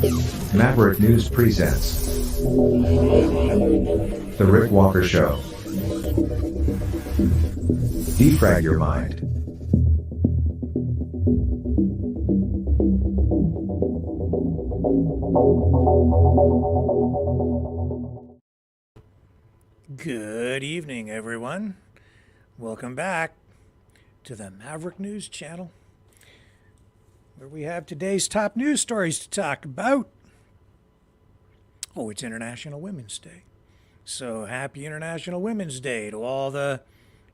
Maverick News presents The Rick Walker Show. Defrag your mind. Good evening, everyone. Welcome back to the Maverick News channel, where we have today's top news stories to talk about. Oh, it's International Women's Day. So happy International Women's Day to all the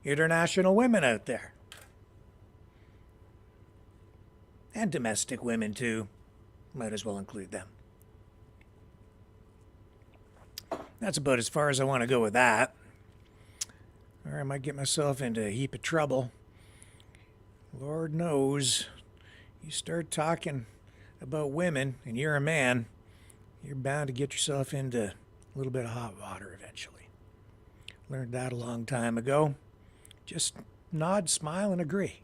international women out there. And domestic women, too. Might as well include them. That's about as far as I want to go with that. Or I might get myself into a heap of trouble. Lord knows, you start talking about women and you're a man, you're bound to get yourself into a little bit of hot water eventually. Learned that a long time ago. Just nod, smile, and agree.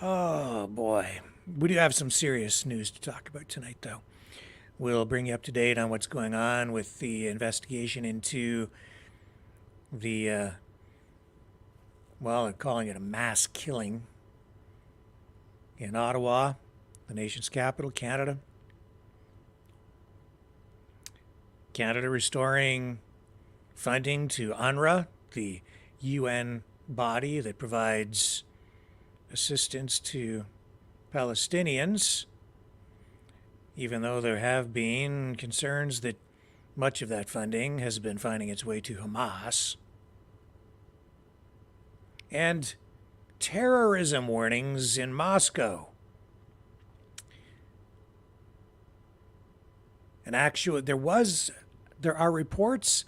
Oh boy. We do have some serious news to talk about tonight, though. We'll bring you up to date on what's going on with the investigation into the, they're calling it a mass killing in Ottawa, the nation's capital, Canada. Canada restoring funding to UNRWA, the UN body that provides assistance to Palestinians, even though there have been concerns that much of that funding has been finding its way to Hamas. And terrorism warnings in Moscow. And there are reports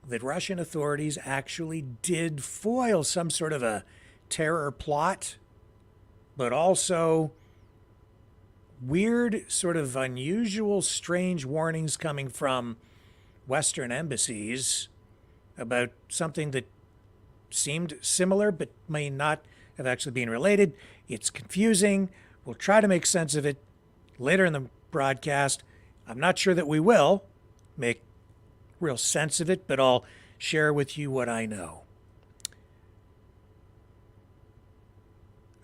that Russian authorities actually did foil some sort of a terror plot, but also weird, sort of unusual, strange warnings coming from Western embassies about something that seemed similar but may not have actually been related. It's confusing. We'll try to make sense of it later in the broadcast. I'm not sure that we will make real sense of it, but I'll share with you what I know.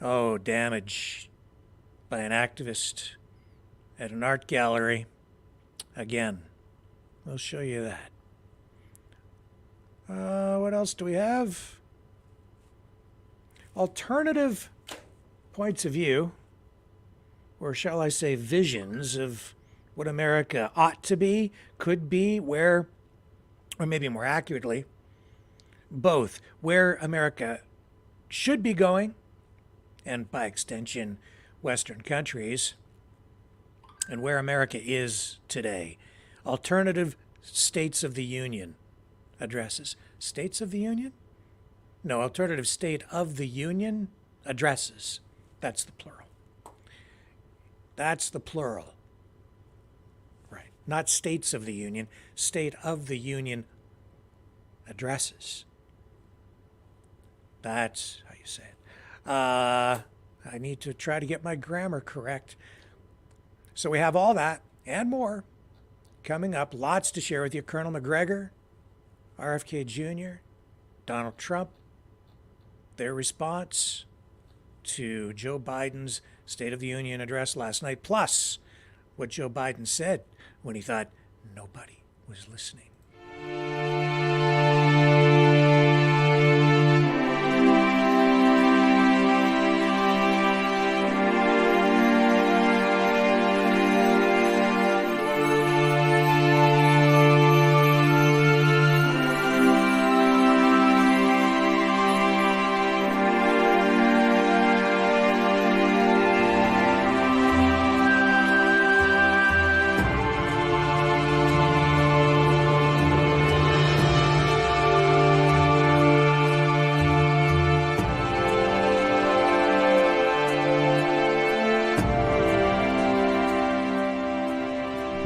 Oh, damage by an activist at an art gallery. Again, we'll show you that. What else do we have? Alternative points of view, or shall I say visions of what America ought to be, could be, where, or maybe more accurately, both where America should be going, and by extension, Western countries, and where America is today. Alternative States of the Union addresses. States of the Union? No, alternative State of the Union addresses. That's the plural. That's the plural. Right. Not States of the Union. State of the Union addresses. That's how you say it. I need to try to get my grammar correct. So we have all that and more coming up. Lots to share with you. Colonel McGregor, RFK Jr., Donald Trump, their response to Joe Biden's State of the Union address last night, plus what Joe Biden said when he thought nobody was listening.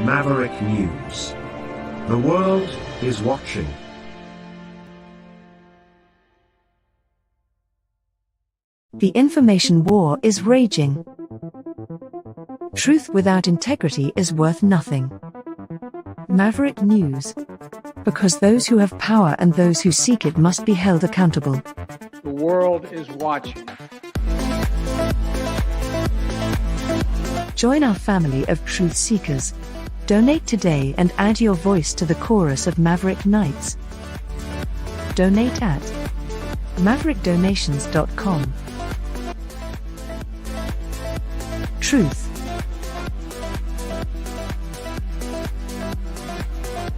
Maverick News. The world is watching. The information war is raging. Truth without integrity is worth nothing. Maverick News. Because those who have power and those who seek it must be held accountable. The world is watching. Join our family of truth seekers. Donate today and add your voice to the chorus of Maverick Knights. Donate at maverickdonations.com. Truth.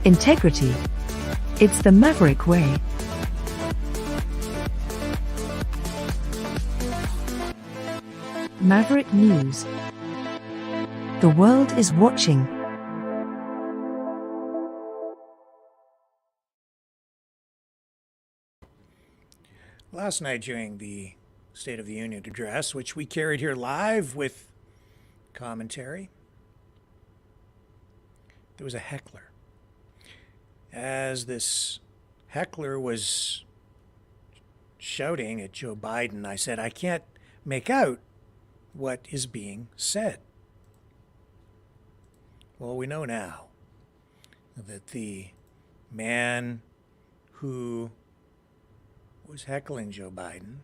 Integrity. It's the Maverick way. Maverick News. The world is watching. Last night during the State of the Union address, which we carried here live with commentary, there was a heckler. As this heckler was shouting at Joe Biden, I said, I can't make out what is being said. Well, we know now that the man who was heckling Joe Biden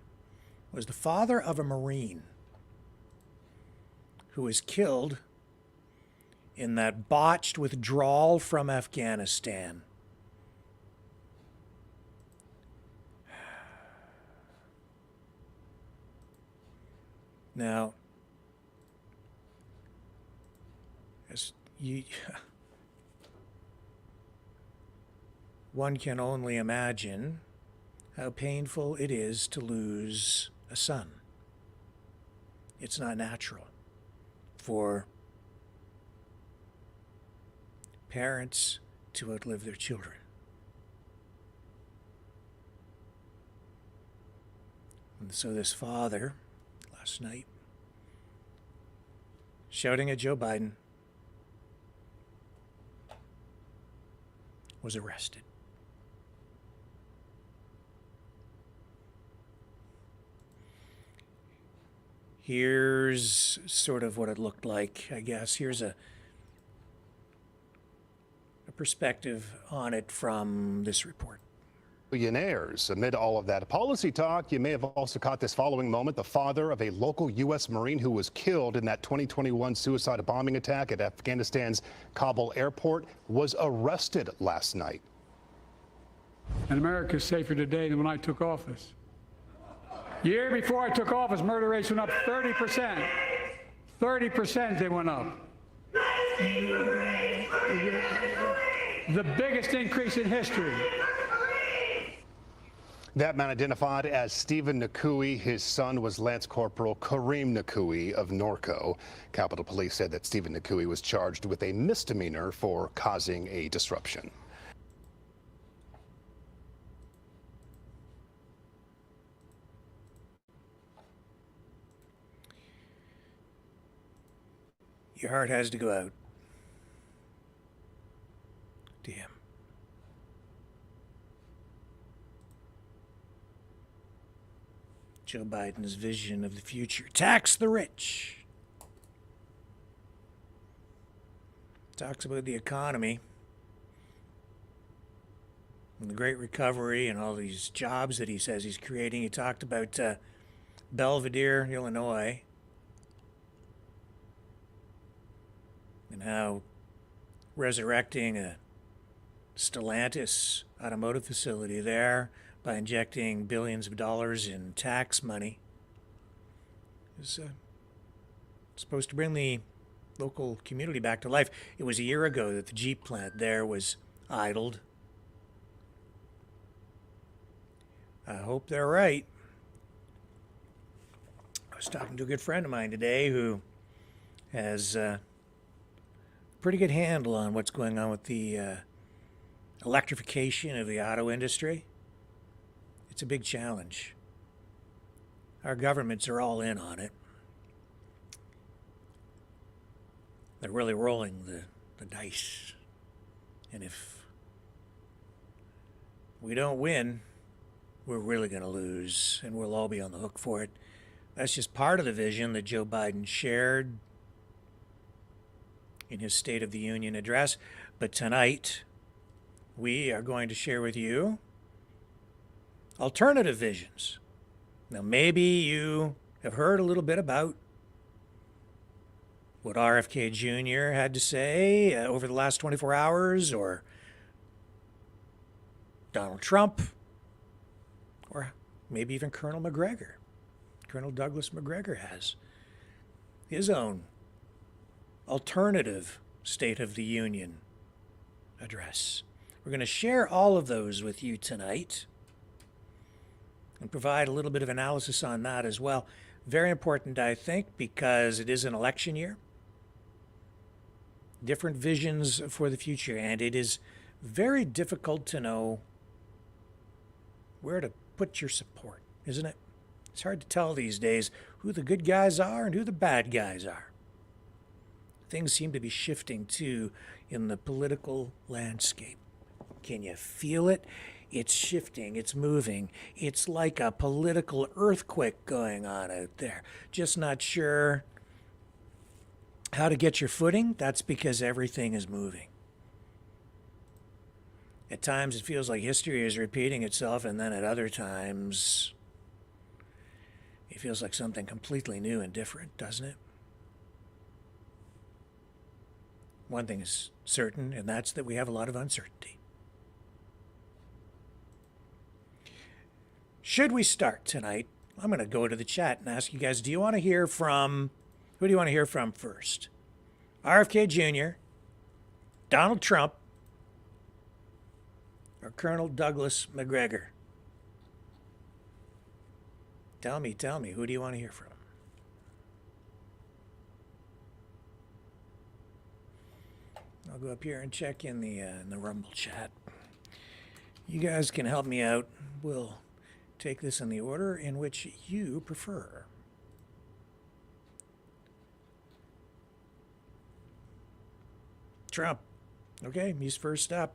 was the father of a Marine who was killed in that botched withdrawal from Afghanistan. Now, one can only imagine how painful it is to lose a son. It's not natural for parents to outlive their children. And so this father, last night, shouting at Joe Biden, was arrested. Here's sort of what it looked like, I guess. Here's a perspective on it from this report. Billionaires. Amid all of that policy talk, you may have also caught this following moment. The father of a local U.S. Marine who was killed in that 2021 suicide bombing attack at Afghanistan's Kabul airport was arrested last night. And America is safer today than when I took office. Year before I took office, murder rates went up 30%. 30% they went up. The biggest increase in history. That man identified as Stephen Nakui. His son was Lance Corporal Kareem Nakui of Norco. Capitol Police said that Stephen Nakui was charged with a misdemeanor for causing a disruption. Your heart has to go out to him. Joe Biden's vision of the future. Tax the rich. Talks about the economy and the great recovery and all these jobs that he says he's creating. He talked about Belvedere, Illinois, and how resurrecting a Stellantis automotive facility there by injecting billions of dollars in tax money is supposed to bring the local community back to life. It was a year ago that the Jeep plant there was idled. I hope they're right. I was talking to a good friend of mine today who has a pretty good handle on what's going on with the electrification of the auto industry. It's a big challenge. Our governments are all in on it. They're really rolling the dice. And if we don't win, we're really going to lose, and we'll all be on the hook for it. That's just part of the vision that Joe Biden shared in his State of the Union address. But tonight, we are going to share with you alternative visions. Now, maybe you have heard a little bit about what RFK Jr. had to say over the last 24 hours, or Donald Trump, or maybe even Colonel McGregor. Colonel Douglas McGregor has his own alternative State of the Union address. We're going to share all of those with you tonight and provide a little bit of analysis on that as well. Very important, I think, because it is an election year. Different visions for the future, and it is very difficult to know where to put your support, isn't it? It's hard to tell these days who the good guys are and who the bad guys are. Things seem to be shifting, too, in the political landscape. Can you feel it? It's shifting, it's moving. It's like a political earthquake going on out there. Just not sure how to get your footing. That's because everything is moving. At times it feels like history is repeating itself, and then at other times it feels like something completely new and different, doesn't it? One thing is certain, and that's that we have a lot of uncertainty. Should we start tonight? I'm going to go to the chat and ask you guys, do you want to hear from, who do you want to hear from first? RFK Jr., Donald Trump, or Colonel Douglas McGregor? Tell me, who do you want to hear from? I'll go up here and check in the Rumble chat. You guys can help me out. We'll take this in the order in which you prefer. Trump. Okay, he's first up.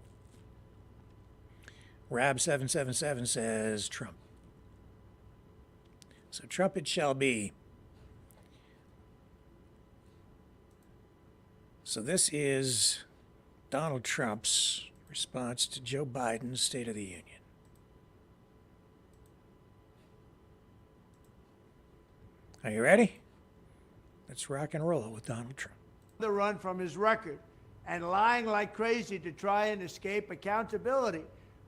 Rab777 says Trump. So Trump it shall be. So this is Donald Trump's response to Joe Biden's State of the Union. Are you ready? Let's rock and roll with Donald Trump. The run from his record and lying like crazy to try and escape accountability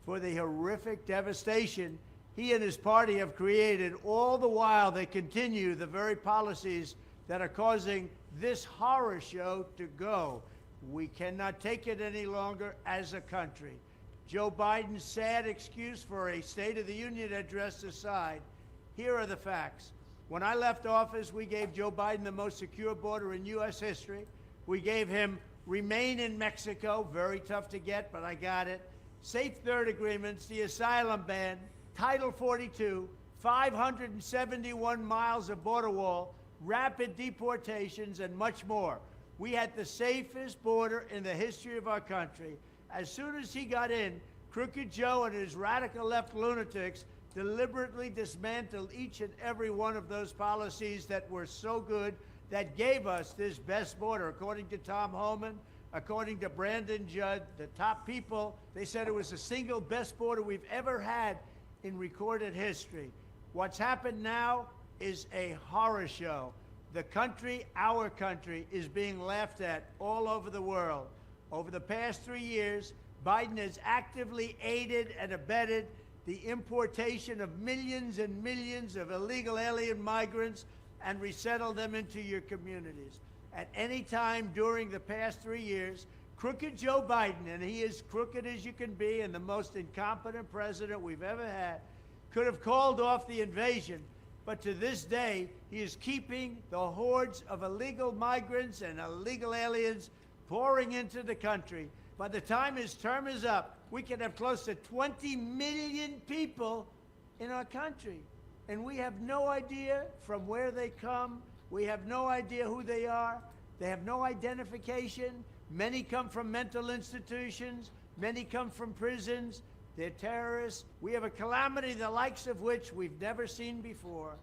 for the horrific devastation he and his party have created. All the while they continue the very policies that are causing this horror show to go. We cannot take it any longer as a country. Joe Biden's sad excuse for a State of the Union address aside, here are the facts. When I left office, we gave Joe Biden the most secure border in U.S. history. We gave him remain in Mexico, very tough to get, but I got it. Safe third agreements, the asylum ban, Title 42, 571 miles of border wall, rapid deportations, and much more. We had the safest border in the history of our country. As soon as he got in, Crooked Joe and his radical left lunatics deliberately dismantled each and every one of those policies that were so good, that gave us this best border. According to Tom Homan, according to Brandon Judd, the top people, they said it was the single best border we've ever had in recorded history. What's happened now is a horror show. The country, our country, is being laughed at all over the world. Over the past 3 years, Biden has actively aided and abetted the importation of millions and millions of illegal alien migrants and resettled them into your communities. At any time during the past 3 years, crooked Joe Biden, and he is crooked as you can be and the most incompetent president we've ever had, could have called off the invasion, but to this day, he is keeping the hordes of illegal migrants and illegal aliens pouring into the country. By the time his term is up, we could have close to 20 million people in our country. And we have no idea from where they come. We have no idea who they are. They have no identification. Many come from mental institutions. Many come from prisons. They're terrorists. We have a calamity the likes of which we've never seen before.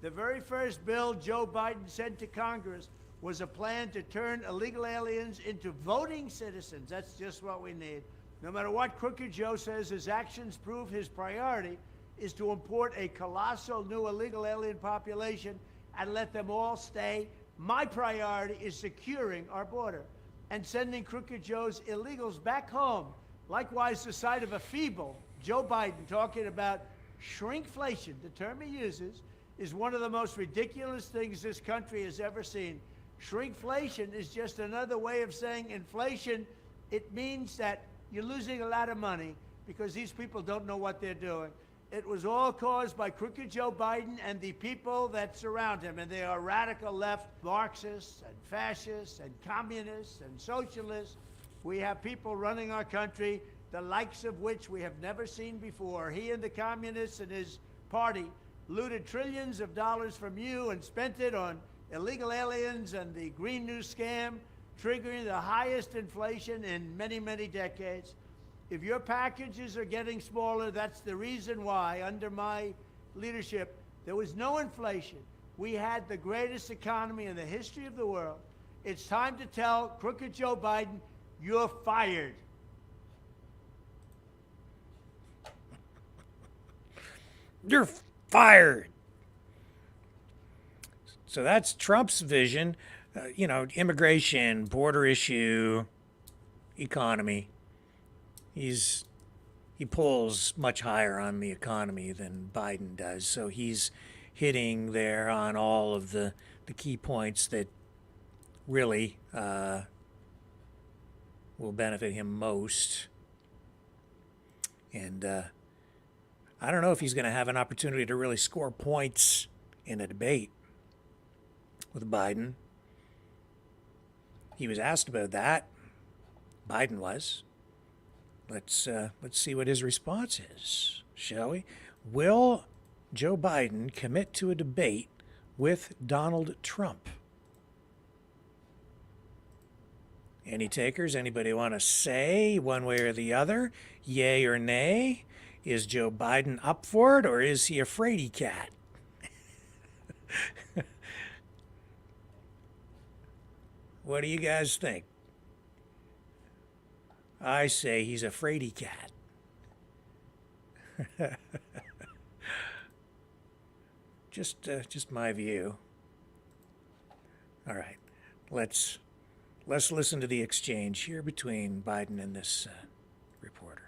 The very first bill Joe Biden sent to Congress was a plan to turn illegal aliens into voting citizens. That's just what we need. No matter what Crooked Joe says, his actions prove his priority is to import a colossal new illegal alien population and let them all stay. My priority is securing our border and sending Crooked Joe's illegals back home. Likewise, the sight of a feeble Joe Biden talking about shrinkflation, the term he uses, is one of the most ridiculous things this country has ever seen. Shrinkflation is just another way of saying inflation. It means that you're losing a lot of money because these people don't know what they're doing. It was all caused by Crooked Joe Biden and the people that surround him, and they are radical left Marxists and fascists and communists and socialists. We have people running our country, the likes of which we have never seen before. He and the communists and his party looted trillions of dollars from you and spent it on illegal aliens and the Green New Scam, triggering the highest inflation in many, many decades. If your packages are getting smaller, that's the reason why, under my leadership, there was no inflation. We had the greatest economy in the history of the world. It's time to tell Crooked Joe Biden, you're fired. You're fired. So that's Trump's vision. Immigration, border issue, economy. He pulls much higher on the economy than Biden does. So he's hitting there on all of the key points that really will benefit him most. And I don't know if he's going to have an opportunity to really score points in a debate with Biden. He was asked about that. Biden was. Let's see what his response is, shall we? Will Joe Biden commit to a debate with Donald Trump? Any takers? Anybody want to say one way or the other? Yay or nay? Is Joe Biden up for it, or is he a fraidy cat? What do you guys think? I say he's a fraidy cat. Just my view. All right, let's listen to the exchange here between Biden and this reporter.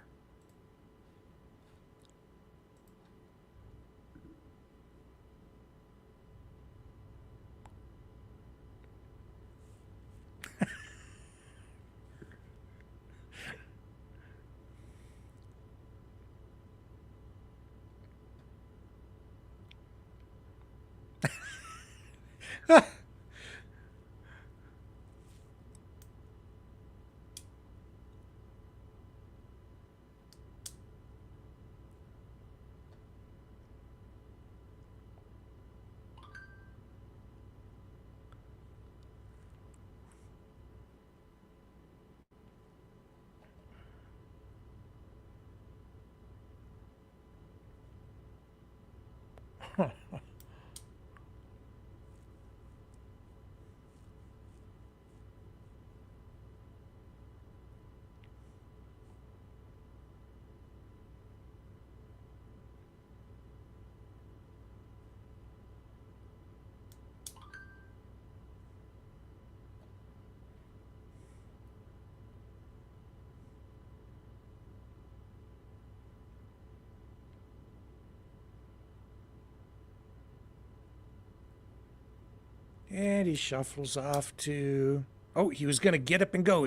And he shuffles off to... Oh, he was going to get up and go.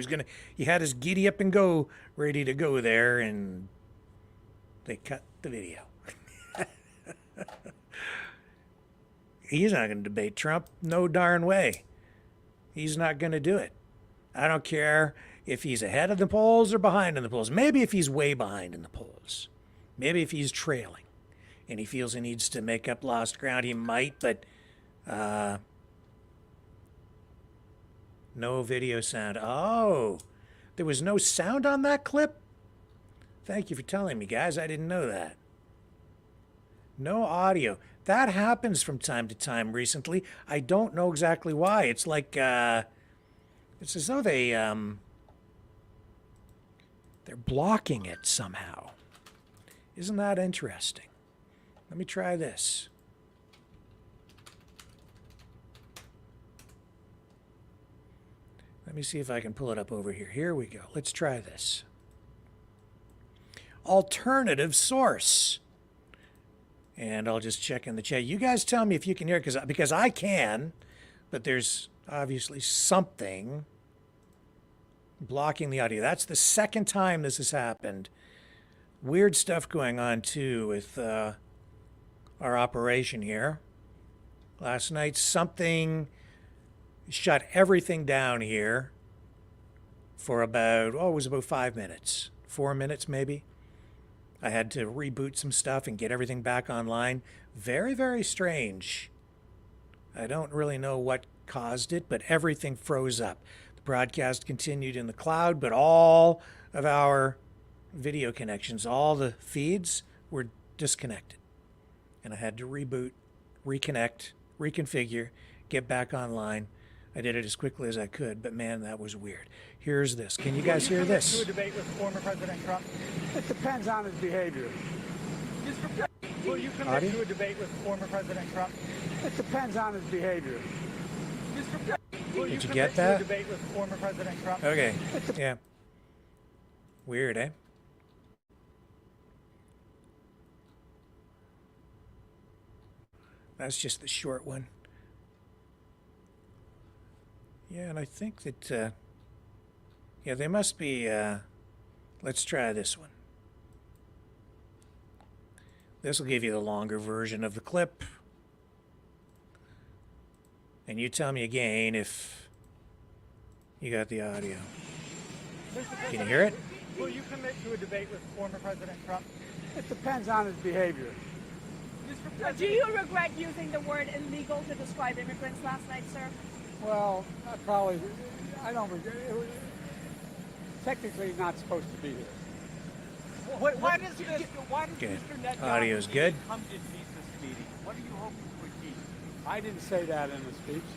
He had his giddy up and go ready to go there, and they cut the video. He's not going to debate Trump. No darn way. He's not going to do it. I don't care if he's ahead of the polls or behind in the polls. Maybe if he's way behind in the polls. Maybe if he's trailing and he feels he needs to make up lost ground, he might, but... No video sound. Oh, there was no sound on that clip? Thank you for telling me, guys. I didn't know that. No audio. That happens from time to time recently. I don't know exactly why. It's like it's as though they're blocking it somehow. Isn't that interesting? Let me try this. Let me see if I can pull it up over here. Here we go. Let's try this. Alternative source. And I'll just check in the chat. You guys tell me if you can hear it, because I can, but there's obviously something blocking the audio. That's the second time this has happened. Weird stuff going on, too, with our operation here. Last night, something shut everything down here for about, it was about 5 minutes. 4 minutes, maybe. I had to reboot some stuff and get everything back online. Very, very strange. I don't really know what caused it, but everything froze up. The broadcast continued in the cloud, but all of our video connections, all the feeds were disconnected. And I had to reboot, reconnect, reconfigure, get back online. I did it as quickly as I could, but man, that was weird. Here's this. Can you guys hear this? To a debate with former President Trump? It depends on his behavior. Will you commit to a debate with former President Trump? It depends on his behavior. Will Did you commit get that? To a debate with former President Trump? Okay. Yeah. Weird, eh? That's just the short one. Yeah, and I think that, yeah, they must be, let's try this one. This will give you the longer version of the clip. And you tell me again if you got the audio. Can you hear it? Will you commit to a debate with former President Trump? It depends on his behavior. Do you regret using the word illegal to describe immigrants last night, sir? Well, I don't regret it. Technically, he's not supposed to be here. Why does Good. Mr. Netanyahu Audio's good. come to Jesus meeting? What are you hoping to achieve? I didn't say that in the speech.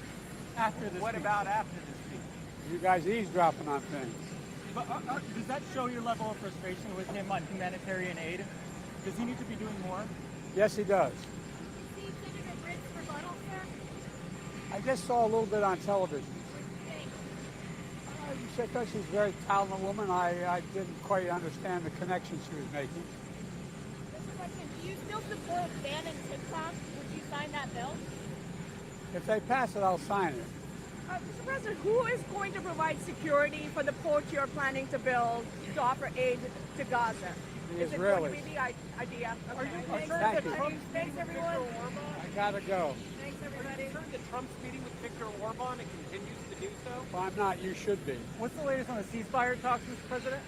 After the What about after the speech? You guys eavesdropping on things. But, does that show your level of frustration with him on humanitarian aid? Does he need to be doing more? Yes, he does. See Senator Britt's rebuttal, sir? I just saw a little bit on television. Thanks. Because she's a very talented woman, I didn't quite understand the connection she was making. Mr. President, do you still support banning TikTok? Would you sign that bill? If they pass it, I'll sign it. Mr. President, who is going to provide security for the port you're planning to build to offer aid to Gaza? The Is it Israelis. going to be the idea? Are you Thanks, concerned that everybody. Thanks, everyone. I gotta go. Thanks, everybody. that Trump's meeting with Viktor Orban and continues to do so? Well, I'm not. You should be. What's the latest on the ceasefire talks, Mr. President?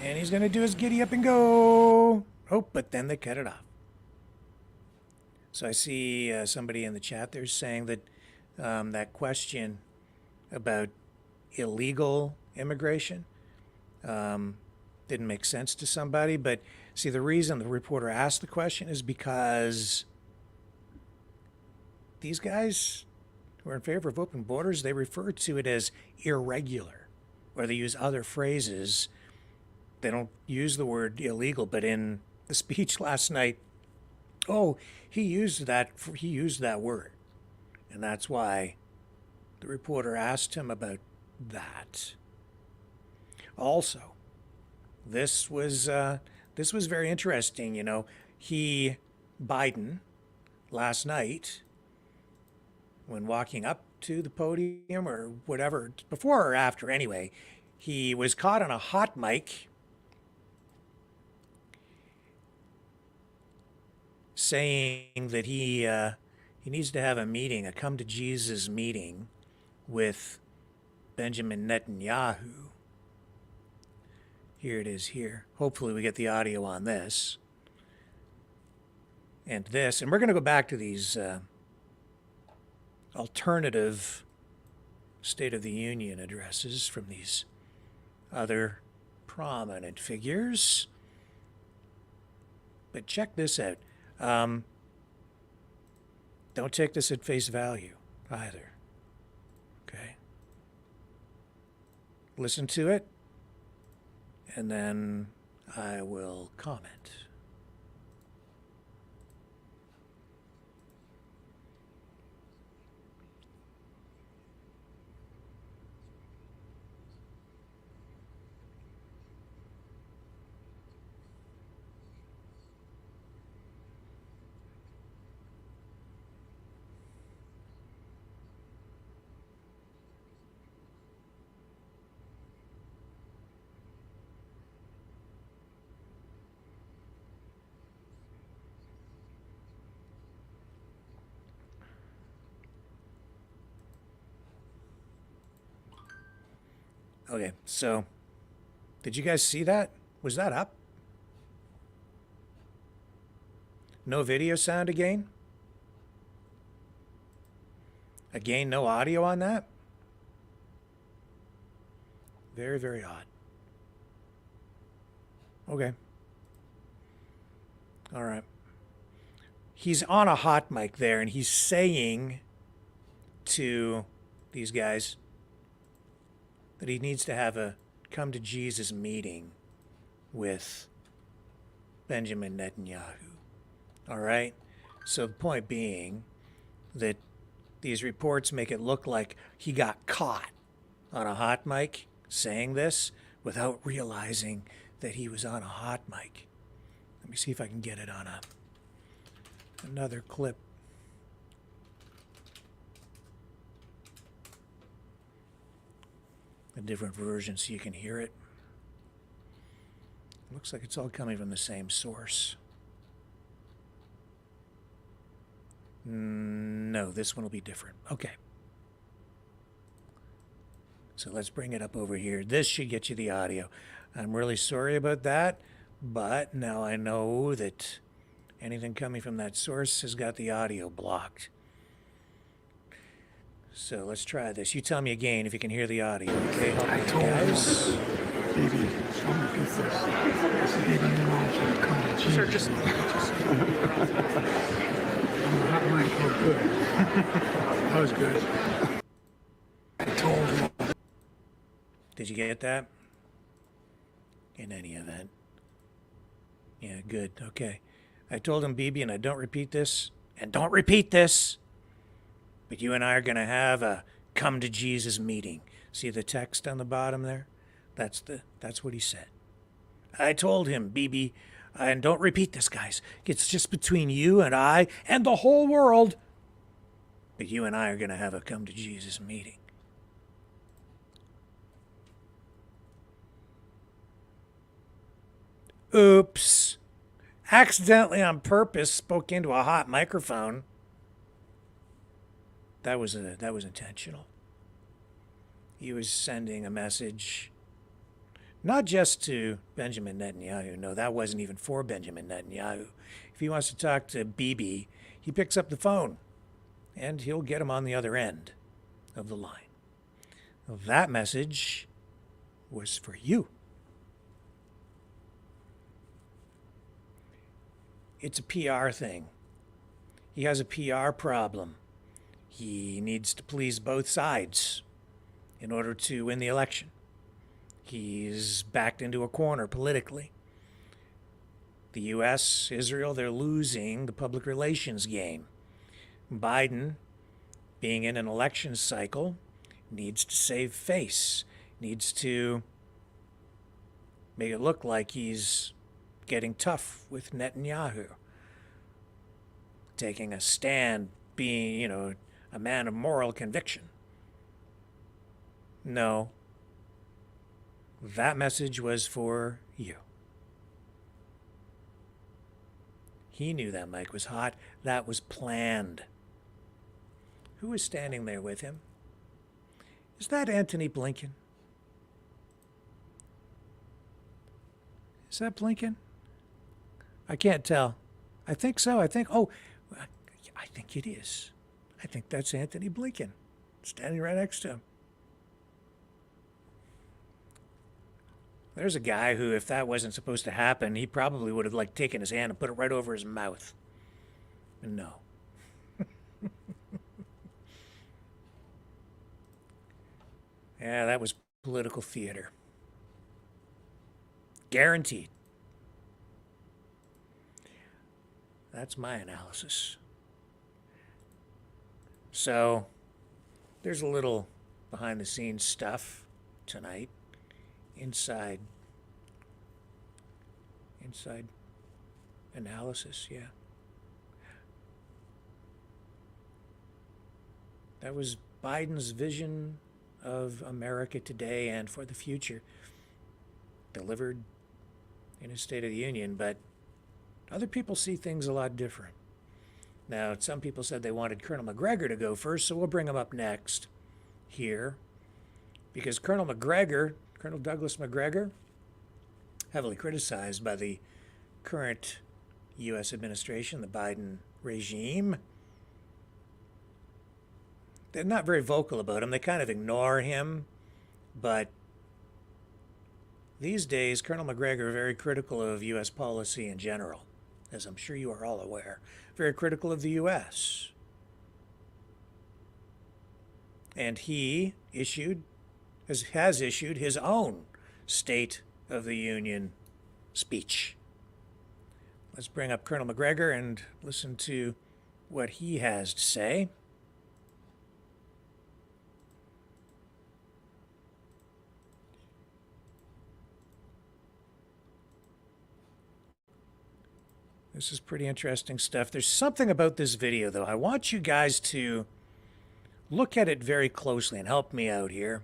And he's going to do his giddy up and go. Oh, but then they cut it off. So I see somebody in the chat there saying that that question about illegal immigration didn't make sense to somebody. But see, the reason the reporter asked the question is because these guys who are in favor of open borders, they refer to it as irregular, or they use other phrases. They don't use the word illegal, but in the speech last night, he used that word. And that's why the reporter asked him about that. Also, this was very interesting. You know, Biden, last night, when walking up to the podium or whatever, before or after anyway, he was caught on a hot mic saying that he needs to have a meeting, a come to Jesus meeting with Benjamin Netanyahu. Here it is here. Hopefully we get the audio on this. And this. And we're going to go back to these alternative State of the Union addresses from these other prominent figures. But check this out. Don't take this at face value either. Okay? Listen to it, and then I will comment. Okay, so did you guys see that? Was that up? No video sound again? Again, no audio on that? Very, very odd. Okay. All right. He's on a hot mic there, and he's saying to these guys that he needs to have a come to Jesus meeting with Benjamin Netanyahu. All right? So the point being that these reports make it look like he got caught on a hot mic saying this without realizing that he was on a hot mic. Let me see if I can get it on another clip. A different version so you can hear it. Looks like it's all coming from the same source. No, this one will be different. Okay. So let's bring it up over here. This should get you the audio. I'm really sorry about that, but now I know that anything coming from that source has got the audio blocked. So let's try this. You tell me again if you can hear the audio. Okay, help me, guys. Baby, don't repeat this. Baby, you know, come to Jesus. Sure, just. I'm not mic. Oh, good. That was good. I told him. Did you get that? In any event. Yeah, good. Okay. I told him, BB, and I don't repeat this, and don't repeat this, but you and I are going to have a come to Jesus meeting. See the text on the bottom there? That's what he said. I told him, BB, and don't repeat this, guys. It's just between you and I and the whole world. But you and I are going to have a come to Jesus meeting. Oops. Accidentally on purpose spoke into a hot microphone. That was intentional. He was sending a message not just to Benjamin Netanyahu. No, that wasn't even for Benjamin Netanyahu. If he wants to talk to Bibi, he picks up the phone and he'll get him on the other end of the line. That message was for you. It's a PR thing. He has a PR problem. He needs to please both sides in order to win the election. He's backed into a corner politically. The U.S., Israel, they're losing the public relations game. Biden, being in an election cycle, needs to save face, needs to make it look like he's getting tough with Netanyahu, taking a stand, being, a man of moral conviction. No, that message was for you. He knew that mic was hot. That was planned. Who was standing there with him? Is that Antony Blinken? Is that Blinken? I can't tell. I think so. I think it is. I think that's Antony Blinken, standing right next to him. There's a guy who, if that wasn't supposed to happen, he probably would have like taken his hand and put it right over his mouth. No. Yeah, that was political theater. Guaranteed. That's my analysis. So, there's a little behind the scenes stuff tonight. Inside analysis, yeah. That was Biden's vision of America today and for the future, delivered in his State of the Union, but other people see things a lot different. Now, some people said they wanted Colonel McGregor to go first, so we'll bring him up next here, because Colonel Douglas McGregor, heavily criticized by the current U.S. administration, the Biden regime. They're not very vocal about him. They kind of ignore him. But these days, Colonel McGregor is very critical of U.S. policy in general, as I'm sure you are all aware. Very critical of the U.S. And he has issued his own State of the Union speech. Let's bring up Colonel McGregor and listen to what he has to say. This is pretty interesting stuff. There's something about this video, though. I want you guys to look at it very closely and help me out here.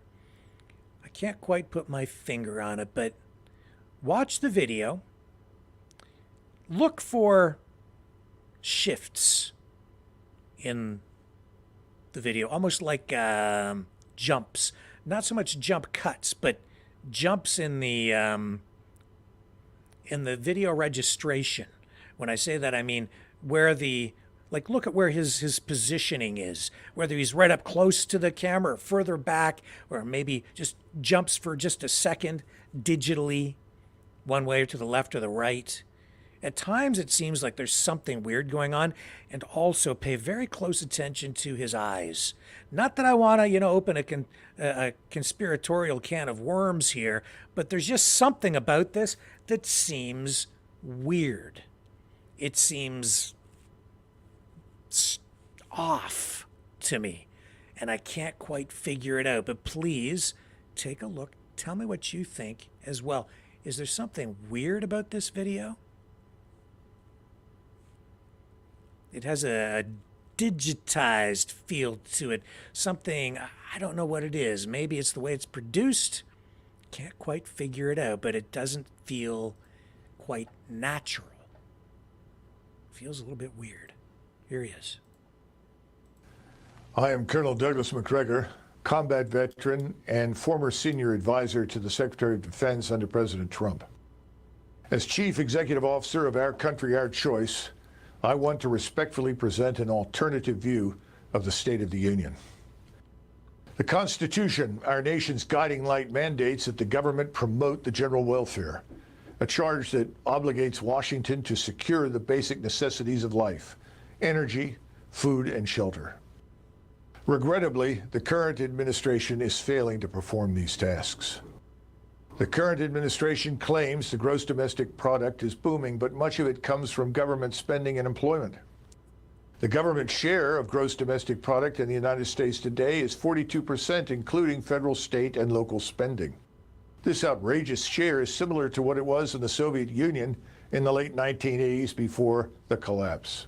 I can't quite put my finger on it, but watch the video. Look for shifts in the video, almost like jumps. Not so much jump cuts, but jumps in the video registration. When I say that, I mean where look at where his positioning is, whether he's right up close to the camera or further back, or maybe just jumps for just a second digitally, one way or to the left or the right. At times it seems like there's something weird going on, and also pay very close attention to his eyes. Not that I want to, open a conspiratorial can of worms here, but there's just something about this that seems weird. It seems off to me, and I can't quite figure it out. But please take a look. Tell me what you think as well. Is there something weird about this video? It has a digitized feel to it. Something, I don't know what it is. Maybe it's the way it's produced. Can't quite figure it out, but it doesn't feel quite natural. Feels a little bit weird. Here he is. I am Colonel Douglas McGregor, combat veteran and former senior advisor to the Secretary of Defense under President Trump. As Chief Executive Officer of Our Country, Our Choice, I want to respectfully present an alternative view of the State of the Union. The Constitution, our nation's guiding light, mandates that the government promote the general welfare, a charge that obligates Washington to secure the basic necessities of life: energy, food, and shelter. Regrettably, the current administration is failing to perform these tasks. The current administration claims the gross domestic product is booming, but much of it comes from government spending and employment. The government share of gross domestic product in the United States today is 42%, including federal, state, and local spending. This outrageous share is similar to what it was in the Soviet Union in the late 1980s before the collapse.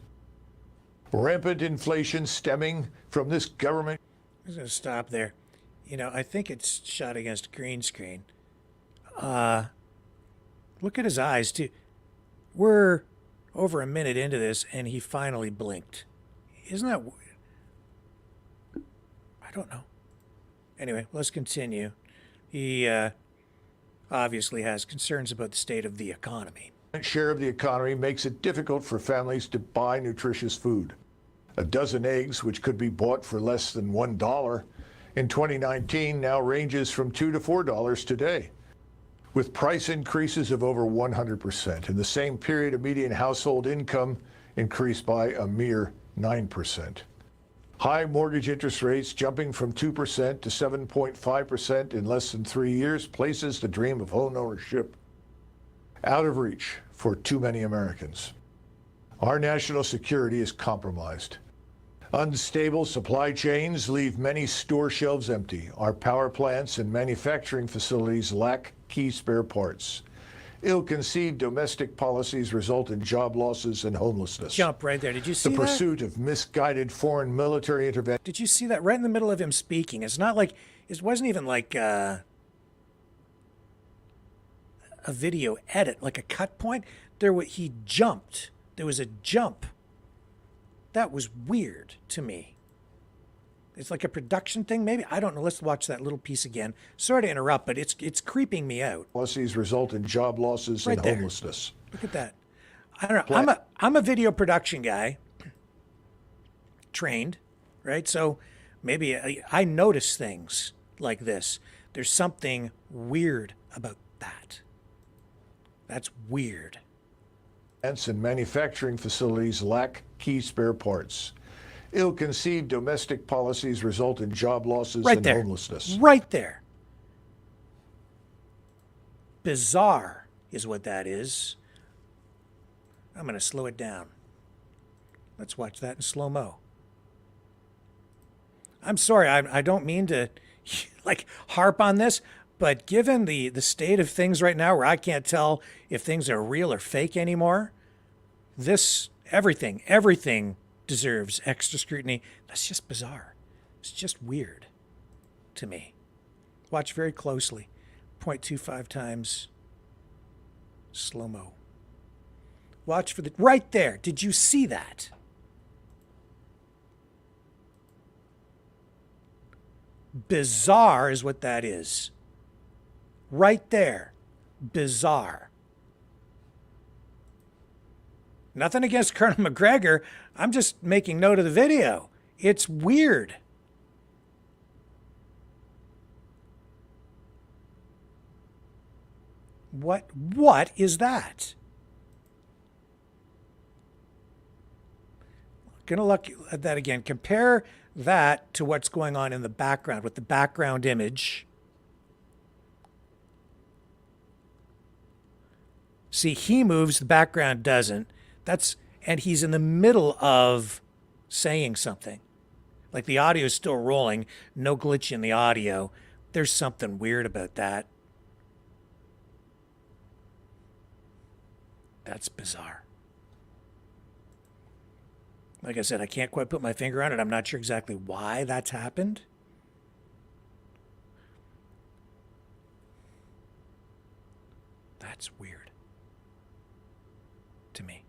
Rampant inflation stemming from this government. I'm going to stop there. I think it's shot against a green screen. Look at his eyes, too. We're over a minute into this, and he finally blinked. Isn't that weird? I don't know. Anyway, let's continue. He obviously has concerns about the state of the economy. Share of the economy makes it difficult for families to buy nutritious food. A dozen eggs, which could be bought for less than $1 in 2019, now ranges from $2 to $4 today. with price increases of over 100%. In the same period, a median household income increased by a mere 9%. High mortgage interest rates jumping from 2% to 7.5% in less than 3 years places the dream of home ownership out of reach for too many Americans. Our national security is compromised. Unstable supply chains leave many store shelves empty. Our power plants and manufacturing facilities lack key spare parts. Ill-conceived domestic policies result in job losses and homelessness. Jump right there. Did you see the that? pursuit of misguided foreign military intervention. Did you see that right in the middle of him speaking? It's not like, it wasn't even like a video edit, like a cut point. He jumped. There was a jump. That was weird to me. It's like a production thing, maybe. I don't know. Let's watch that little piece again. Sorry to interrupt, but it's creeping me out. Policies result in job losses and homelessness. Look at that. I don't know. I'm a video production guy, trained, right? So maybe I notice things like this. There's something weird about that. That's weird. And manufacturing facilities lack key spare parts. Ill-conceived domestic policies result in job losses and homelessness. Right there. Bizarre is what that is. I'm going to slow it down. Let's watch that in slow-mo. I'm sorry, I don't mean to like harp on this, but given the state of things right now where I can't tell if things are real or fake anymore, everything deserves extra scrutiny. That's just bizarre. It's just weird to me. Watch very closely. 0.25 times slow-mo. Watch for the... Right there. Did you see that? Bizarre is what that is. Right there. Bizarre. Nothing against Colonel McGregor. I'm just making note of the video. It's weird. What is that? Gonna look at that again. Compare that to what's going on in the background with the background image. See, he moves, the background doesn't. And he's in the middle of saying something. Like the audio is still rolling, no glitch in the audio. There's something weird about that. That's bizarre. Like I said, I can't quite put my finger on it. I'm not sure exactly why that's happened. That's weird to me.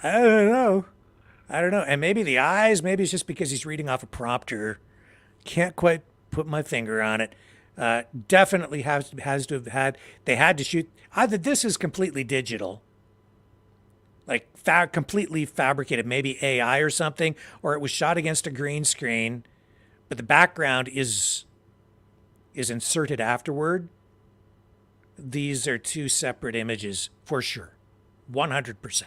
I don't know. And maybe the eyes, maybe it's just because he's reading off a prompter. Can't quite put my finger on it. Definitely has to have had, they had to shoot, either this is completely digital, like completely fabricated, maybe AI or something, or it was shot against a green screen, but the background is inserted afterward. These are two separate images for sure. 100%.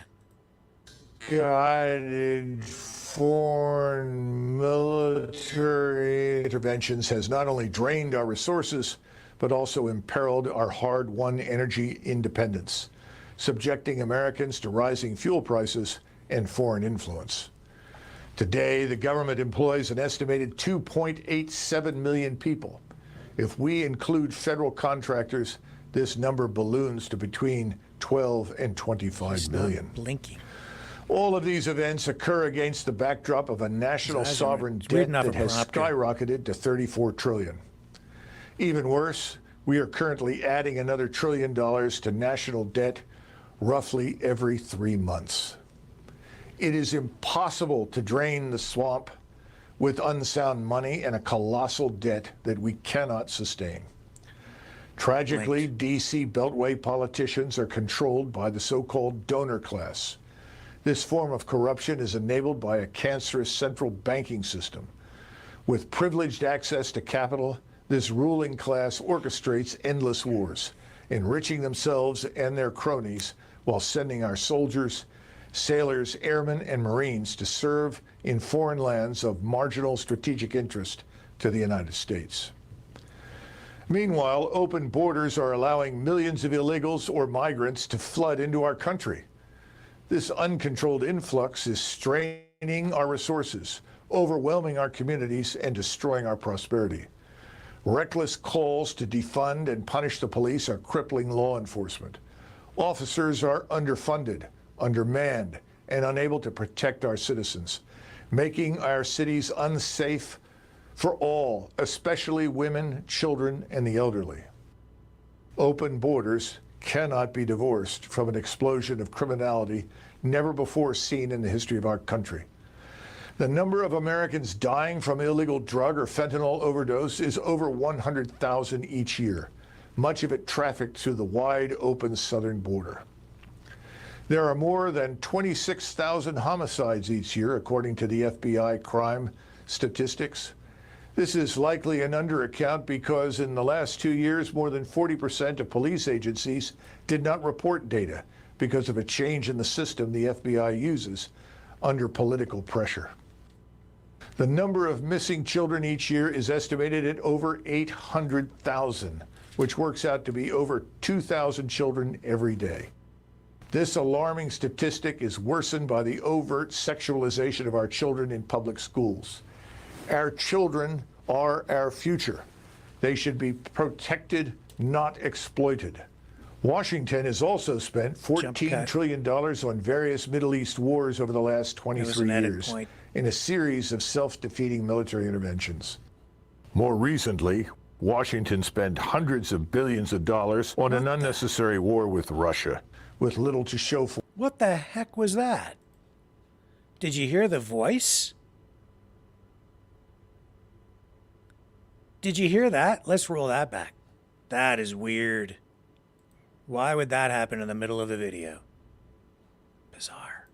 Guided foreign military interventions has not only drained our resources, but also imperiled our hard-won energy independence, subjecting Americans to rising fuel prices and foreign influence. Today, the government employs an estimated 2.87 million people. If we include federal contractors, this number balloons to between 12 and 25 million. Blinking. All of these events occur against the backdrop of a national sovereign debt that has skyrocketed to $34 trillion. Even worse, we are currently adding another $1 trillion to national debt roughly every 3 months. It is impossible to drain the swamp with unsound money and a colossal debt that we cannot sustain. Tragically, D.C. Beltway politicians are controlled by the so-called donor class. This form of corruption is enabled by a cancerous central banking system. With privileged access to capital, this ruling class orchestrates endless wars, enriching themselves and their cronies while sending our soldiers, sailors, airmen, and Marines to serve in foreign lands of marginal strategic interest to the United States. Meanwhile, open borders are allowing millions of illegals or migrants to flood into our country. This uncontrolled influx is straining our resources, overwhelming our communities, and destroying our prosperity. Reckless calls to defund and punish the police are crippling law enforcement. Officers are underfunded, undermanned, and unable to protect our citizens, making our cities unsafe for all, especially women, children, and the elderly. Open borders cannot be divorced from an explosion of criminality never before seen in the history of our country. The number of Americans dying from illegal drug or fentanyl overdose is over 100,000 each year, much of it trafficked through the wide open southern border. There are more than 26,000 homicides each year, according to the FBI crime statistics. This is likely an underaccount because in the last 2 years, more than 40% of police agencies did not report data because of a change in the system the FBI uses under political pressure. The number of missing children each year is estimated at over 800,000, which works out to be over 2,000 children every day. This alarming statistic is worsened by the overt sexualization of our children in public schools. Our children are our future. They should be protected, not exploited. Washington has also spent $14 trillion on various Middle East wars over the last 23 years in a series of self-defeating military interventions. More recently, Washington spent hundreds of billions of dollars on an unnecessary war with Russia, with little to show for. What the heck was that? Did you hear the voice? Did you hear that? Let's roll that back. That is weird. Why would that happen in the middle of the video? Bizarre.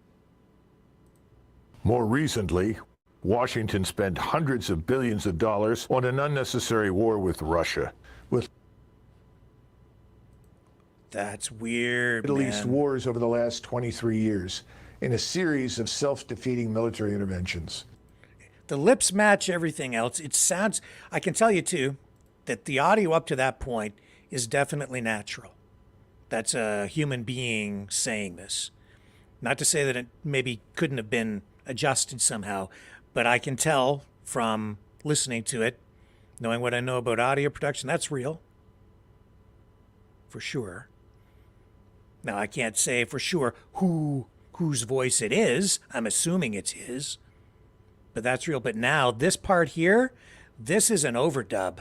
More recently, Washington spent hundreds of billions of dollars on an unnecessary war with Russia, with That's weird, Middle East wars over the last 23 years in a series of self-defeating military interventions. The lips match everything else. It sounds, I can tell you too, that the audio up to that point is definitely natural. That's a human being saying this. Not to say that it maybe couldn't have been adjusted somehow, but I can tell from listening to it, knowing what I know about audio production, that's real. For sure. Now, I can't say for sure whose voice it is. I'm assuming it's his. But that's real. But now, this part here, this is an overdub.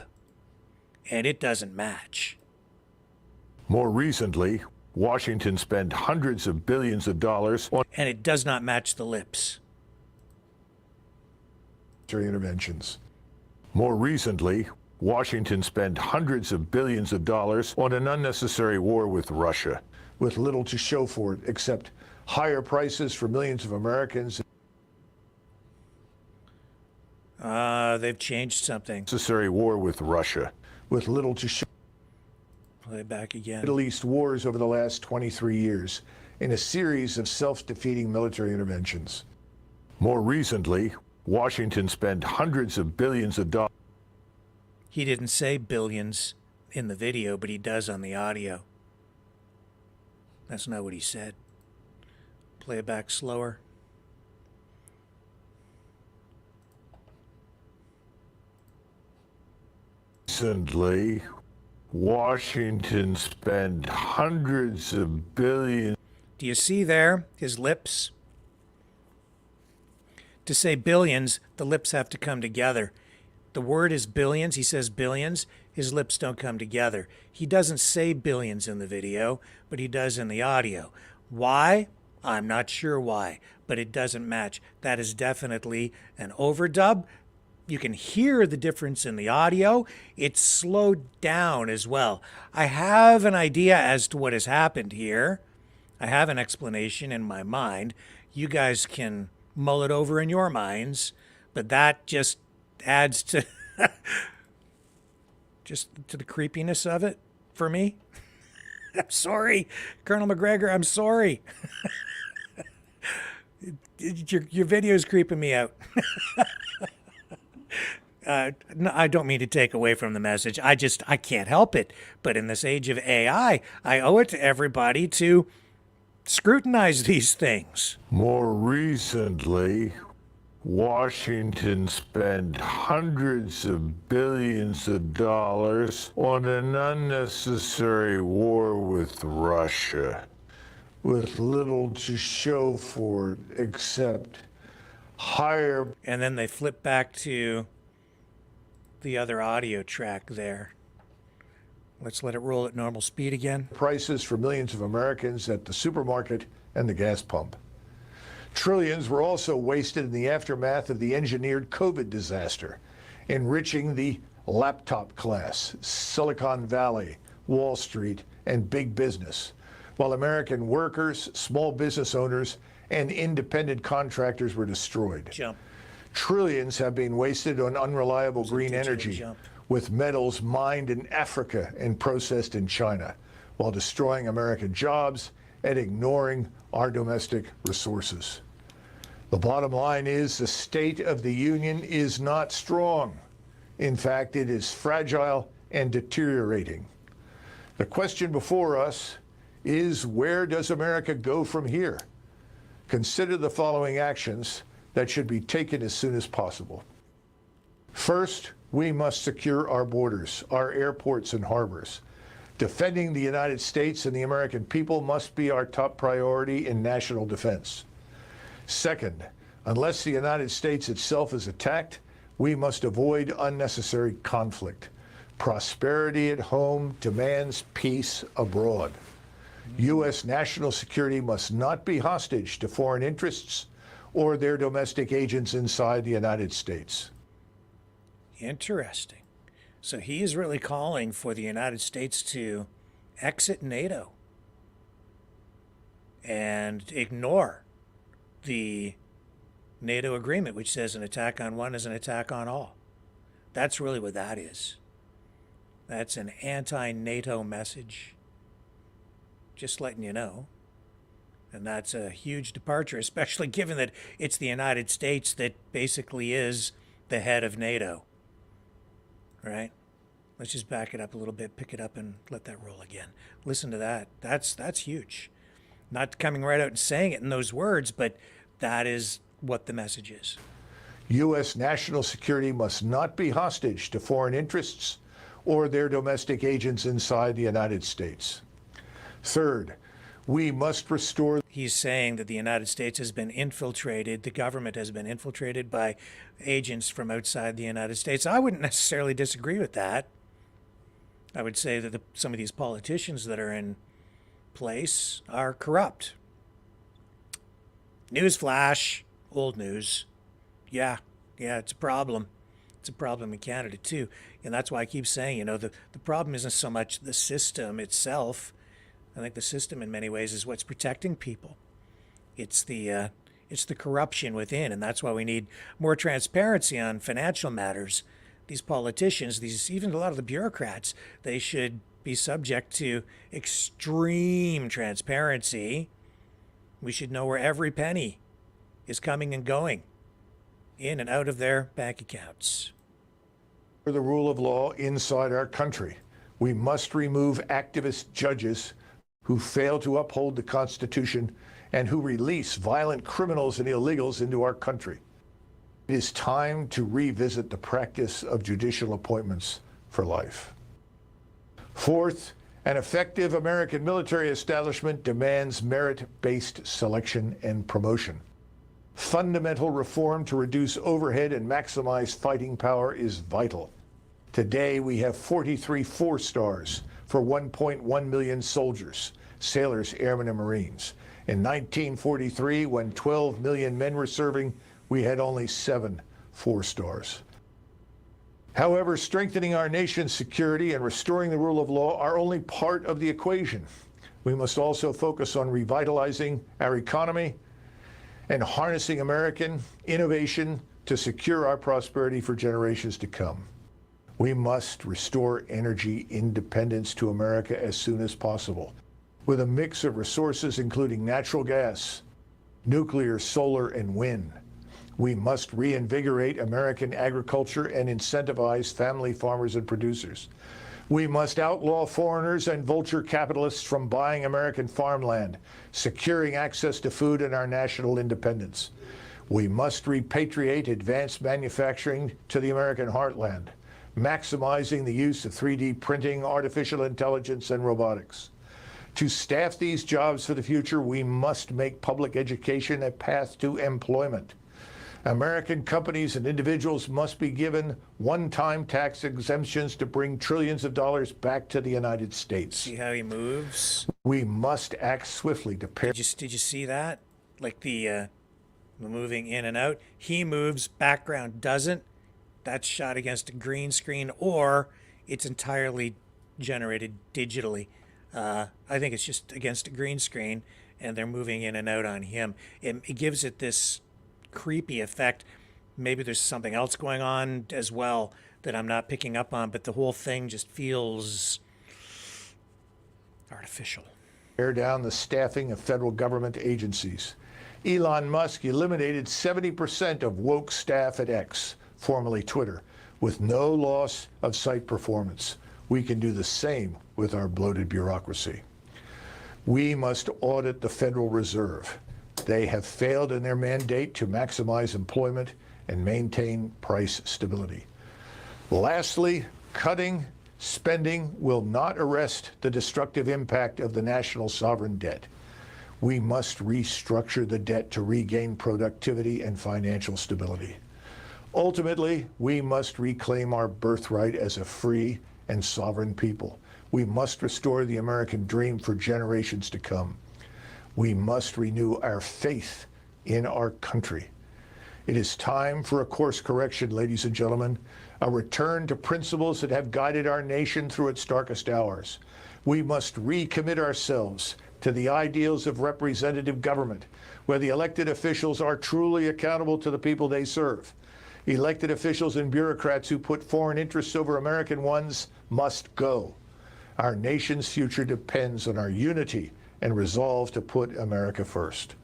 And it doesn't match. More recently, Washington spent hundreds of billions of dollars on and it does not match the lips. Interventions. More recently, Washington spent hundreds of billions of dollars on an unnecessary war with Russia, with little to show for it except higher prices for millions of Americans. They've changed something. Necessary war with Russia, with little to show. Play back again. Middle East wars over the last 23 years in a series of self-defeating military interventions. More recently, Washington spent hundreds of billions of dollars. He didn't say billions in the video, but he does on the audio. That's not what he said. Play it back slower. Recently, Washington spent hundreds of billions. Do you see there his lips? To say billions, the lips have to come together. The word is billions. He says billions. His lips don't come together. He doesn't say billions in the video, but he does in the audio. Why? I'm not sure why, but it doesn't match. That is definitely an overdub. You can hear the difference in the audio. It's slowed down as well. I have an idea as to what has happened here. I have an explanation in my mind. You guys can mull it over in your minds, but that just adds to just to the creepiness of it for me. I'm sorry, Colonel McGregor, I'm sorry. Your video's creeping me out. No, I don't mean to take away from the message. I can't help it. But in this age of AI, I owe it to everybody to scrutinize these things. More recently, Washington spent hundreds of billions of dollars on an unnecessary war with Russia, with little to show for it except higher. And then they flip back to the other audio track there. Let's let it roll at normal speed again. Prices for millions of Americans at the supermarket and the gas pump. Trillions were also wasted in the aftermath of the engineered COVID disaster, enriching the laptop class, Silicon Valley, Wall Street, and big business, while American workers, small business owners, and independent contractors were destroyed. Jump. Trillions have been wasted on unreliable green energy, with metals mined in Africa and processed in China, while destroying American jobs and ignoring our domestic resources. The bottom line is the state of the union is not strong. In fact, it is fragile and deteriorating. The question before us is, where does America go from here? Consider the following actions that should be taken as soon as possible. First, we must secure our borders, our airports and harbors. Defending the United States and the American people must be our top priority in national defense. Second, unless the United States itself is attacked, we must avoid unnecessary conflict. Prosperity at home demands peace abroad. U.S. national security must not be hostage to foreign interests or their domestic agents inside the United States. Interesting. So he is really calling for the United States to exit NATO and ignore the NATO agreement, which says an attack on one is an attack on all. That's really what that is. That's an anti-NATO message. Just letting you know. And that's a huge departure, especially given that it's the United States that basically is the head of NATO. Right? Let's just back it up a little bit, pick it up, and let that roll again. Listen to that. That's huge. Not coming right out and saying it in those words, but that is what the message is. U.S. national security must not be hostage to foreign interests or their domestic agents inside the United States. Third, we must restore. He's saying that the United States has been infiltrated, the government has been infiltrated by agents from outside the United States. I wouldn't necessarily disagree with that. I would say that some of these politicians that are in place are corrupt. Newsflash, old news. Yeah, it's a problem. It's a problem in Canada too. And that's why I keep saying, the problem isn't so much the system itself. I think the system in many ways is what's protecting people. It's the corruption within, and that's why we need more transparency on financial matters. These politicians, even a lot of the bureaucrats, they should be subject to extreme transparency. We should know where every penny is coming and going, in and out of their bank accounts. For the rule of law inside our country, we must remove activist judges who fail to uphold the Constitution and who release violent criminals and illegals into our country. It is time to revisit the practice of judicial appointments for life. Fourth, an effective American military establishment demands merit-based selection and promotion. Fundamental reform to reduce overhead and maximize fighting power is vital. Today, we have 43 4-stars for 1.1 million soldiers, sailors, airmen, and Marines. In 1943, when 12 million men were serving, we had only 7 4-stars. However, strengthening our nation's security and restoring the rule of law are only part of the equation. We must also focus on revitalizing our economy and harnessing American innovation to secure our prosperity for generations to come. We must restore energy independence to America as soon as possible, with a mix of resources including natural gas, nuclear, solar, and wind. We must reinvigorate American agriculture and incentivize family farmers and producers. We must outlaw foreigners and vulture capitalists from buying American farmland, securing access to food and our national independence. We must repatriate advanced manufacturing to the American heartland, maximizing the use of 3D printing, artificial intelligence, and robotics. To staff these jobs for the future, we must make public education a path to employment. American companies and individuals must be given one-time tax exemptions to bring trillions of dollars back to the United States. See how he moves? We must act swiftly to pair. Did you see that? Like the moving in and out. He moves, background doesn't. That's shot against a green screen, or it's entirely generated digitally. I think it's just against a green screen, and they're moving in and out on him. It gives it this creepy effect. Maybe there's something else going on as well that I'm not picking up on, but the whole thing just feels artificial. Tear down the staffing of federal government agencies. Elon Musk eliminated 70% of woke staff at X, formerly Twitter, with no loss of site performance. We can do the same with our bloated bureaucracy. We must audit the Federal Reserve. They have failed in their mandate to maximize employment and maintain price stability. Lastly, cutting spending will not arrest the destructive impact of the national sovereign debt. We must restructure the debt to regain productivity and financial stability. Ultimately, we must reclaim our birthright as a free and sovereign people. We must restore the American dream for generations to come. We must renew our faith in our country. It is time for a course correction, ladies and gentlemen, a return to principles that have guided our nation through its darkest hours. We must recommit ourselves to the ideals of representative government, where the elected officials are truly accountable to the people they serve. Elected officials and bureaucrats who put foreign interests over American ones must go. Our nation's future depends on our unity and resolve to put America first.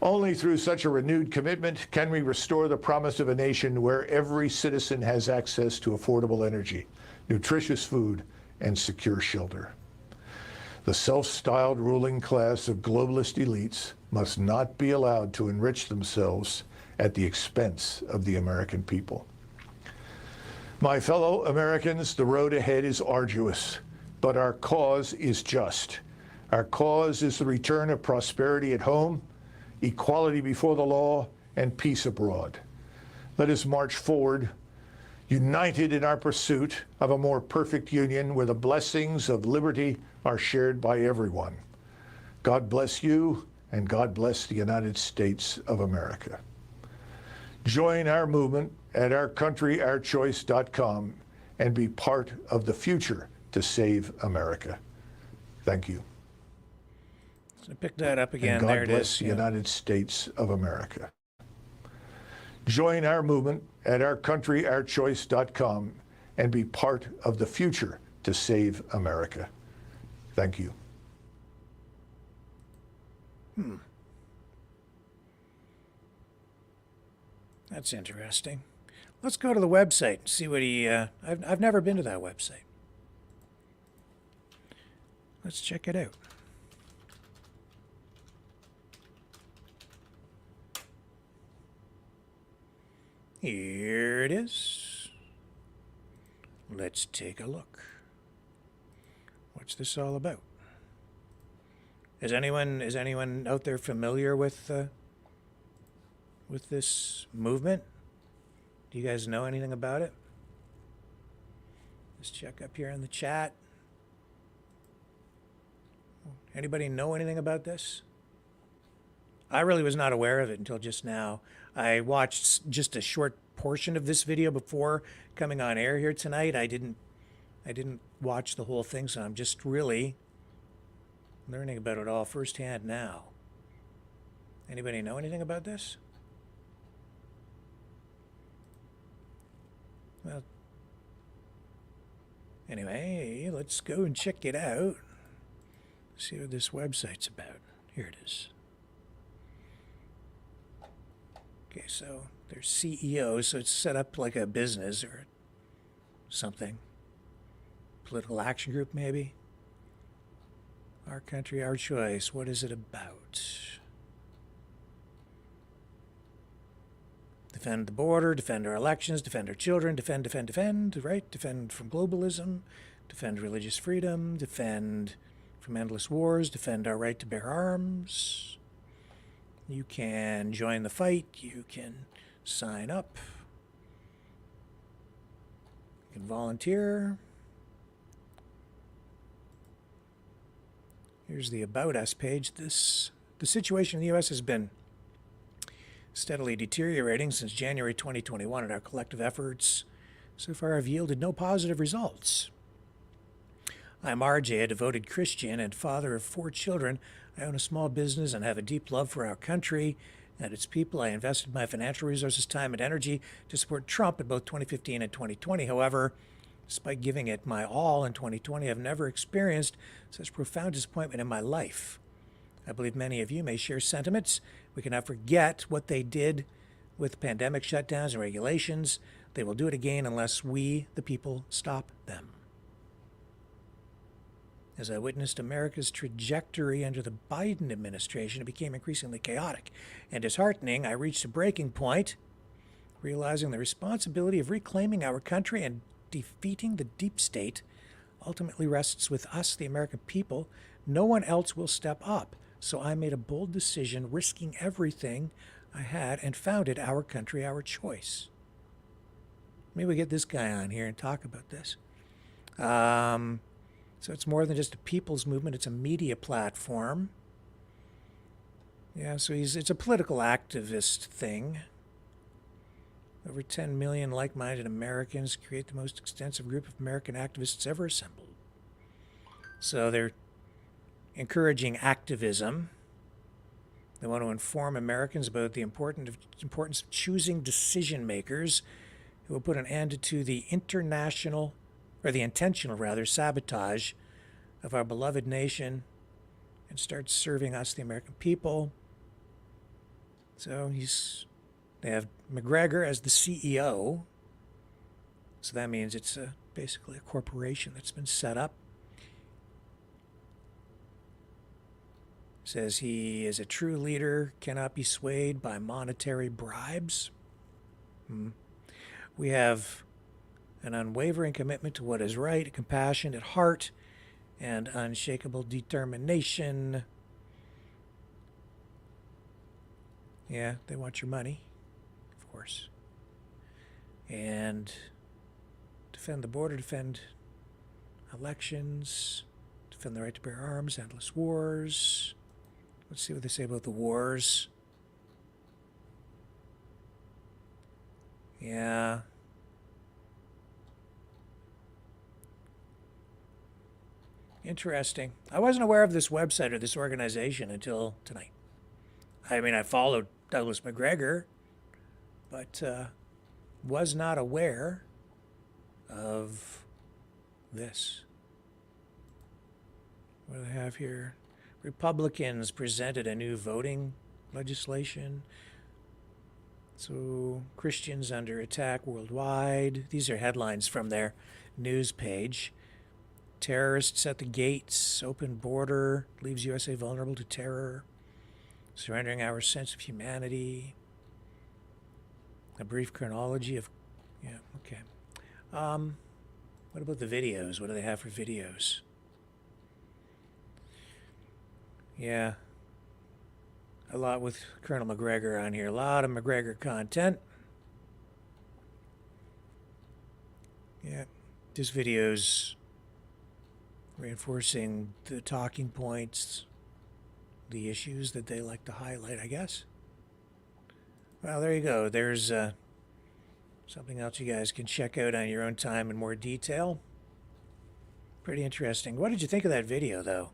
Only through such a renewed commitment can we restore the promise of a nation where every citizen has access to affordable energy, nutritious food, and secure shelter. The self-styled ruling class of globalist elites must not be allowed to enrich themselves at the expense of the American people. My fellow Americans, the road ahead is arduous, but our cause is just. Our cause is the return of prosperity at home, equality before the law, and peace abroad. Let us march forward, united in our pursuit of a more perfect union where the blessings of liberty are shared by everyone. God bless you, and God bless the United States of America. Join our movement at ourcountryourchoice.com and be part of the future to save America. Thank you. So pick that up again. And God there it bless is. the United States of America. Join our movement at ourcountryourchoice.com and be part of the future to save America. Thank you. That's interesting. Let's go to the website and see what he... I've never been to that website. Let's check it out. Here it is. Let's take a look. What's this all about? Is anyone out there familiar with this movement? Do you guys know anything about it? Let's check up here in the chat. Anybody know anything about this? I really was not aware of it until just now. I watched just a short portion of this video before coming on air here tonight. I didn't watch the whole thing, so I'm just really learning about it all firsthand now. Anybody know anything about this? Well, anyway, let's go and check it out. See what this website's about. Here it is. Okay, so there's CEO, so it's set up like a business or something. Political action group, maybe? Our country, our choice. What is it about? Defend the border, defend our elections, defend our children, defend, right? Defend from globalism, defend religious freedom, defend from endless wars, defend our right to bear arms. You can join the fight, you can sign up, you can volunteer. Here's the About Us page. The situation in the U.S. has been steadily deteriorating since January 2021, and our collective efforts so far have yielded no positive results. I'm RJ, a devoted Christian and father of 4 children. I own a small business and have a deep love for our country and its people. I invested my financial resources, time, and energy to support Trump in both 2015 and 2020. However, despite giving it my all in 2020, I've never experienced such profound disappointment in my life. I believe many of you may share sentiments. We cannot forget what they did with pandemic shutdowns and regulations. They will do it again unless we, the people, stop them. As I witnessed America's trajectory under the Biden administration, it became increasingly chaotic and disheartening. I reached a breaking point, realizing the responsibility of reclaiming our country and defeating the deep state ultimately rests with us, the American people. No one else will step up. So I made a bold decision, risking everything I had, and founded Our Country, Our Choice. Maybe we get this guy on here and talk about this. So it's more than just a people's movement, it's a media platform. Yeah, so it's a political activist thing. Over 10 million like-minded Americans create the most extensive group of American activists ever assembled. So they're encouraging activism. They want to inform Americans about the importance of choosing decision makers who will put an end to the intentional sabotage of our beloved nation and start serving us, the American people. So they have McGregor as the CEO. So that means it's basically a corporation that's been set up. Says he is a true leader, cannot be swayed by monetary bribes. We have an unwavering commitment to what is right, a compassionate heart, and unshakable determination. Yeah, they want your money, of course. And defend the border, defend elections, defend the right to bear arms, endless wars. Let's see what they say about the wars. Yeah. Interesting. I wasn't aware of this website or this organization until tonight. I mean, I followed Douglas McGregor, but was not aware of this. What do they have here? Republicans presented a new voting legislation. So Christians under attack worldwide. These are headlines from their news page. Terrorists at the gates, open border, leaves USA vulnerable to terror, surrendering our sense of humanity. A brief chronology of, yeah, okay. What about the videos? What do they have for videos? Yeah, a lot with Colonel McGregor on here. A lot of McGregor content. Yeah, just videos reinforcing the talking points, the issues that they like to highlight, I guess. Well, there you go. There's something else you guys can check out on your own time in more detail. Pretty interesting. What did you think of that video, though?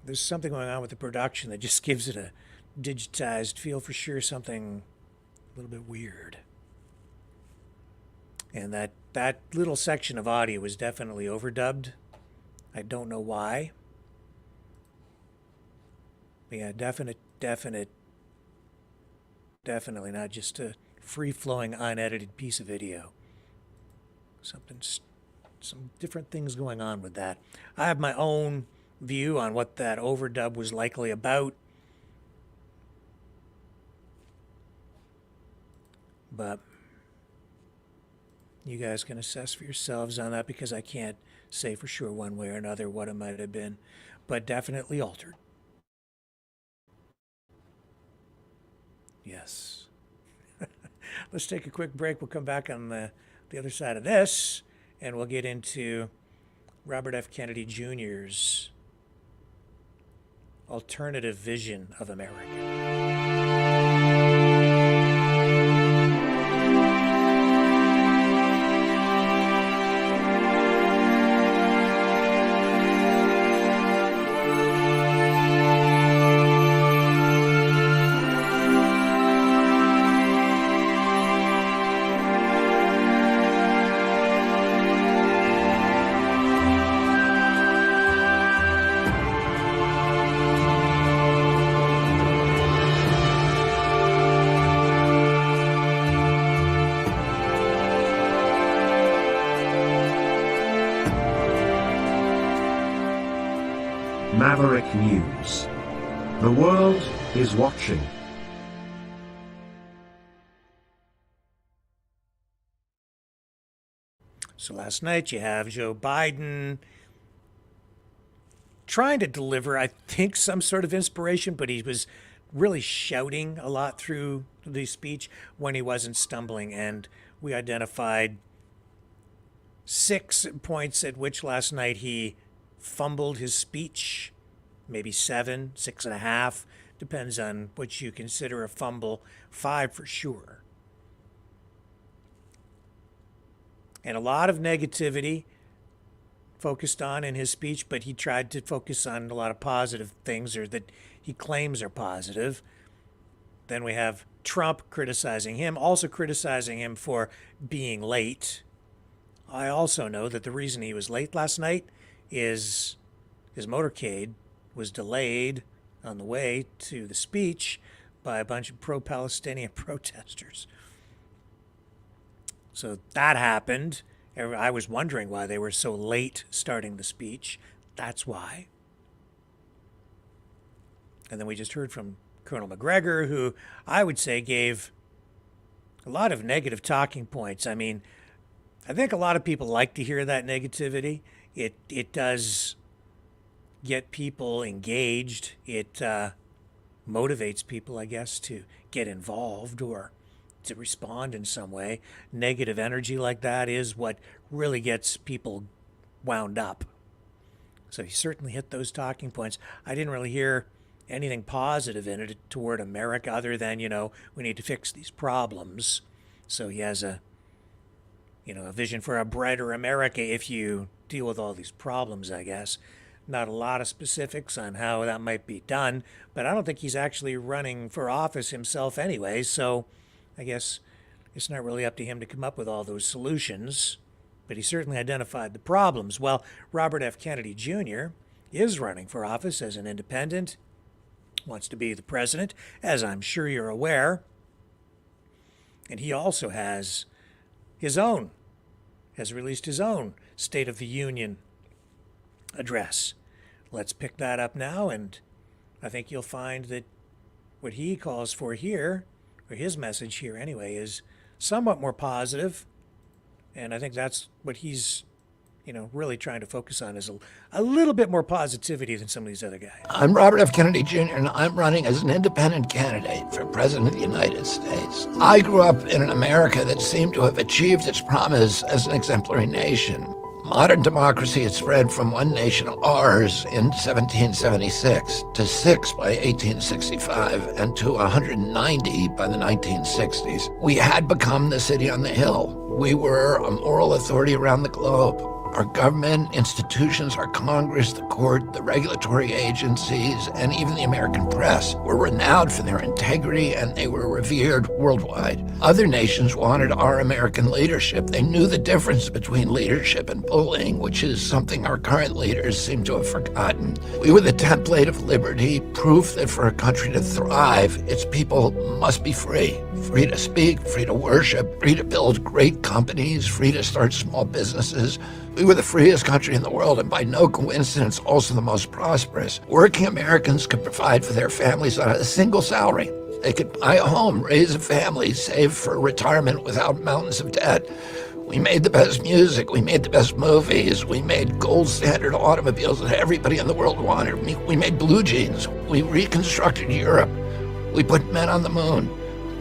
There's something going on with the production that just gives it a digitized feel for sure something a little bit weird. And that little section of audio was definitely overdubbed. I don't know why. But yeah, definitely not just a free-flowing, unedited piece of video. Some different things going on with that. I have my own view on what that overdub was likely about. But you guys can assess for yourselves on that, because I can't say for sure one way or another what it might have been, but definitely altered. Yes. Let's take a quick break. We'll come back on the other side of this, and we'll get into Robert F. Kennedy Jr.'s alternative vision of America. Maverick News. The world is watching. So last night you have Joe Biden trying to deliver, I think, some sort of inspiration, but he was really shouting a lot through the speech when he wasn't stumbling. And we identified 6 points at which last night he fumbled his speech, maybe 7, 6.5, depends on what you consider a fumble, 5 for sure. And a lot of negativity focused on in his speech, but he tried to focus on a lot of positive things, or that he claims are positive. Then we have Trump criticizing him, also criticizing him for being late. I also know that the reason he was late last night is his motorcade was delayed on the way to the speech by a bunch of pro-Palestinian protesters. So that happened. I was wondering why they were so late starting the speech. That's why. And then we just heard from Colonel McGregor, who I would say gave a lot of negative talking points. I mean, I think a lot of people like to hear that negativity. It does get people engaged. It motivates people, I guess, to get involved or to respond in some way. Negative energy like that is what really gets people wound up. So he certainly hit those talking points. I didn't really hear anything positive in it toward America other than, we need to fix these problems. So he has a vision for a brighter America if you deal with all these problems, I guess. Not a lot of specifics on how that might be done, but I don't think he's actually running for office himself anyway, so I guess it's not really up to him to come up with all those solutions, but he certainly identified the problems. Well, Robert F. Kennedy Jr. is running for office as an independent, wants to be the president, as I'm sure you're aware, and he also has released his own State of the Union address. Let's pick that up now, and I think you'll find that what he calls for here, or his message here anyway, is somewhat more positive, and I think that's what he's really trying to focus on, is a little bit more positivity than some of these other guys. I'm Robert F. Kennedy Jr., and I'm running as an independent candidate for President of the United States. I grew up in an America that seemed to have achieved its promise as an exemplary nation. Modern democracy had spread from one nation, ours, in 1776, to 6 by 1865, and to 190 by the 1960s. We had become the city on the hill. We were a moral authority around the globe. Our government, institutions, our Congress, the court, the regulatory agencies, and even the American press were renowned for their integrity, and they were revered worldwide. Other nations wanted our American leadership. They knew the difference between leadership and bullying, which is something our current leaders seem to have forgotten. We were the template of liberty, proof that for a country to thrive, its people must be free. Free to speak, free to worship, free to build great companies, free to start small businesses. We were the freest country in the world, and by no coincidence, also the most prosperous. Working Americans could provide for their families on a single salary. They could buy a home, raise a family, save for retirement without mountains of debt. We made the best music, we made the best movies, we made gold standard automobiles that everybody in the world wanted. We made blue jeans, we reconstructed Europe, we put men on the moon.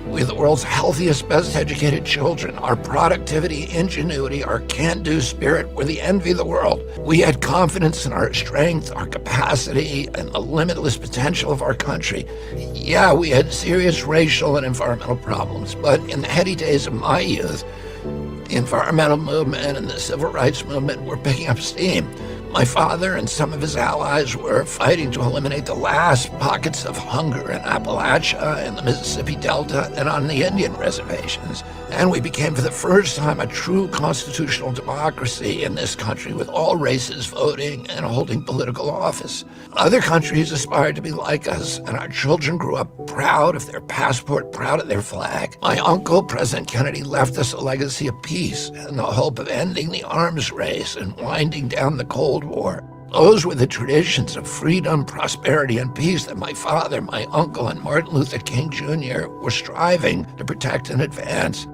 We're the world's healthiest, best educated children. Our productivity, ingenuity, our can-do spirit were the envy of the world. We had confidence in our strength, our capacity, and the limitless potential of our country. Yeah, we had serious racial and environmental problems, but in the heady days of my youth, the environmental movement and the civil rights movement were picking up steam. My father and some of his allies were fighting to eliminate the last pockets of hunger in Appalachia, in the Mississippi Delta, and on the Indian reservations. And we became for the first time a true constitutional democracy in this country, with all races voting and holding political office. Other countries aspired to be like us, and our children grew up proud of their passport, proud of their flag. My uncle, President Kennedy, left us a legacy of peace and the hope of ending the arms race and winding down the Cold War. Those were the traditions of freedom, prosperity, and peace that my father, my uncle, and Martin Luther King Jr. were striving to protect and advance.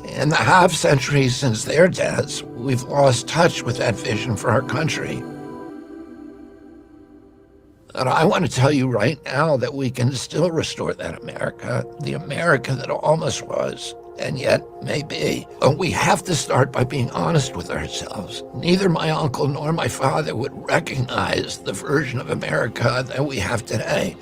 In the half-century since their deaths, we've lost touch with that vision for our country. And I want to tell you right now that we can still restore that America, the America that almost was, and yet may be. But we have to start by being honest with ourselves. Neither my uncle nor my father would recognize the version of America that we have today.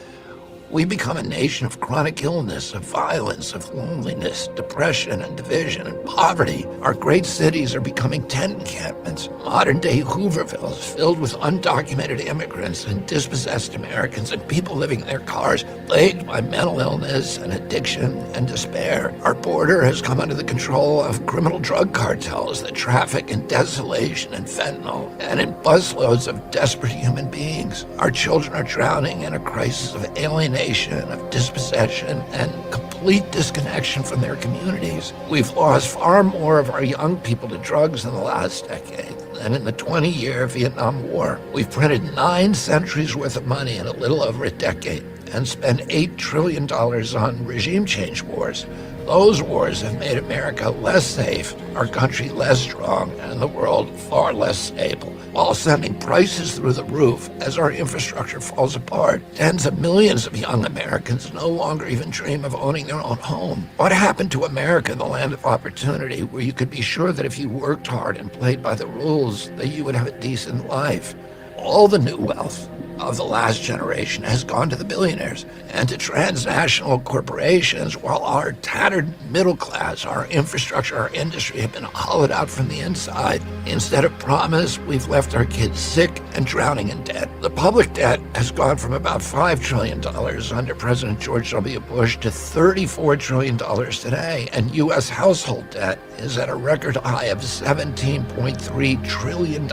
We become a nation of chronic illness, of violence, of loneliness, depression, and division, and poverty. Our great cities are becoming tent encampments. Modern-day Hoovervilles filled with undocumented immigrants and dispossessed Americans and people living in their cars, plagued by mental illness and addiction and despair. Our border has come under the control of criminal drug cartels that traffic in desolation and fentanyl, and in busloads of desperate human beings. Our children are drowning in a crisis of alienation, of dispossession, and complete disconnection from their communities. We've lost far more of our young people to drugs in the last decade than in the 20-year Vietnam War. We've printed 9 centuries worth of money in a little over a decade and spent $8 trillion on regime change wars. Those wars have made America less safe, our country less strong, and the world far less stable, while sending prices through the roof as our infrastructure falls apart. Tens of millions of young Americans no longer even dream of owning their own home. What happened to America, the land of opportunity, where you could be sure that if you worked hard and played by the rules, that you would have a decent life? All the new wealth of the last generation has gone to the billionaires and to transnational corporations, while our tattered middle class, our infrastructure, our industry have been hollowed out from the inside. Instead of promise, we've left our kids sick and drowning in debt. The public debt has gone from about $5 trillion under President George W. Bush to $34 trillion today, and U.S. household debt is at a record high of $17.3 trillion.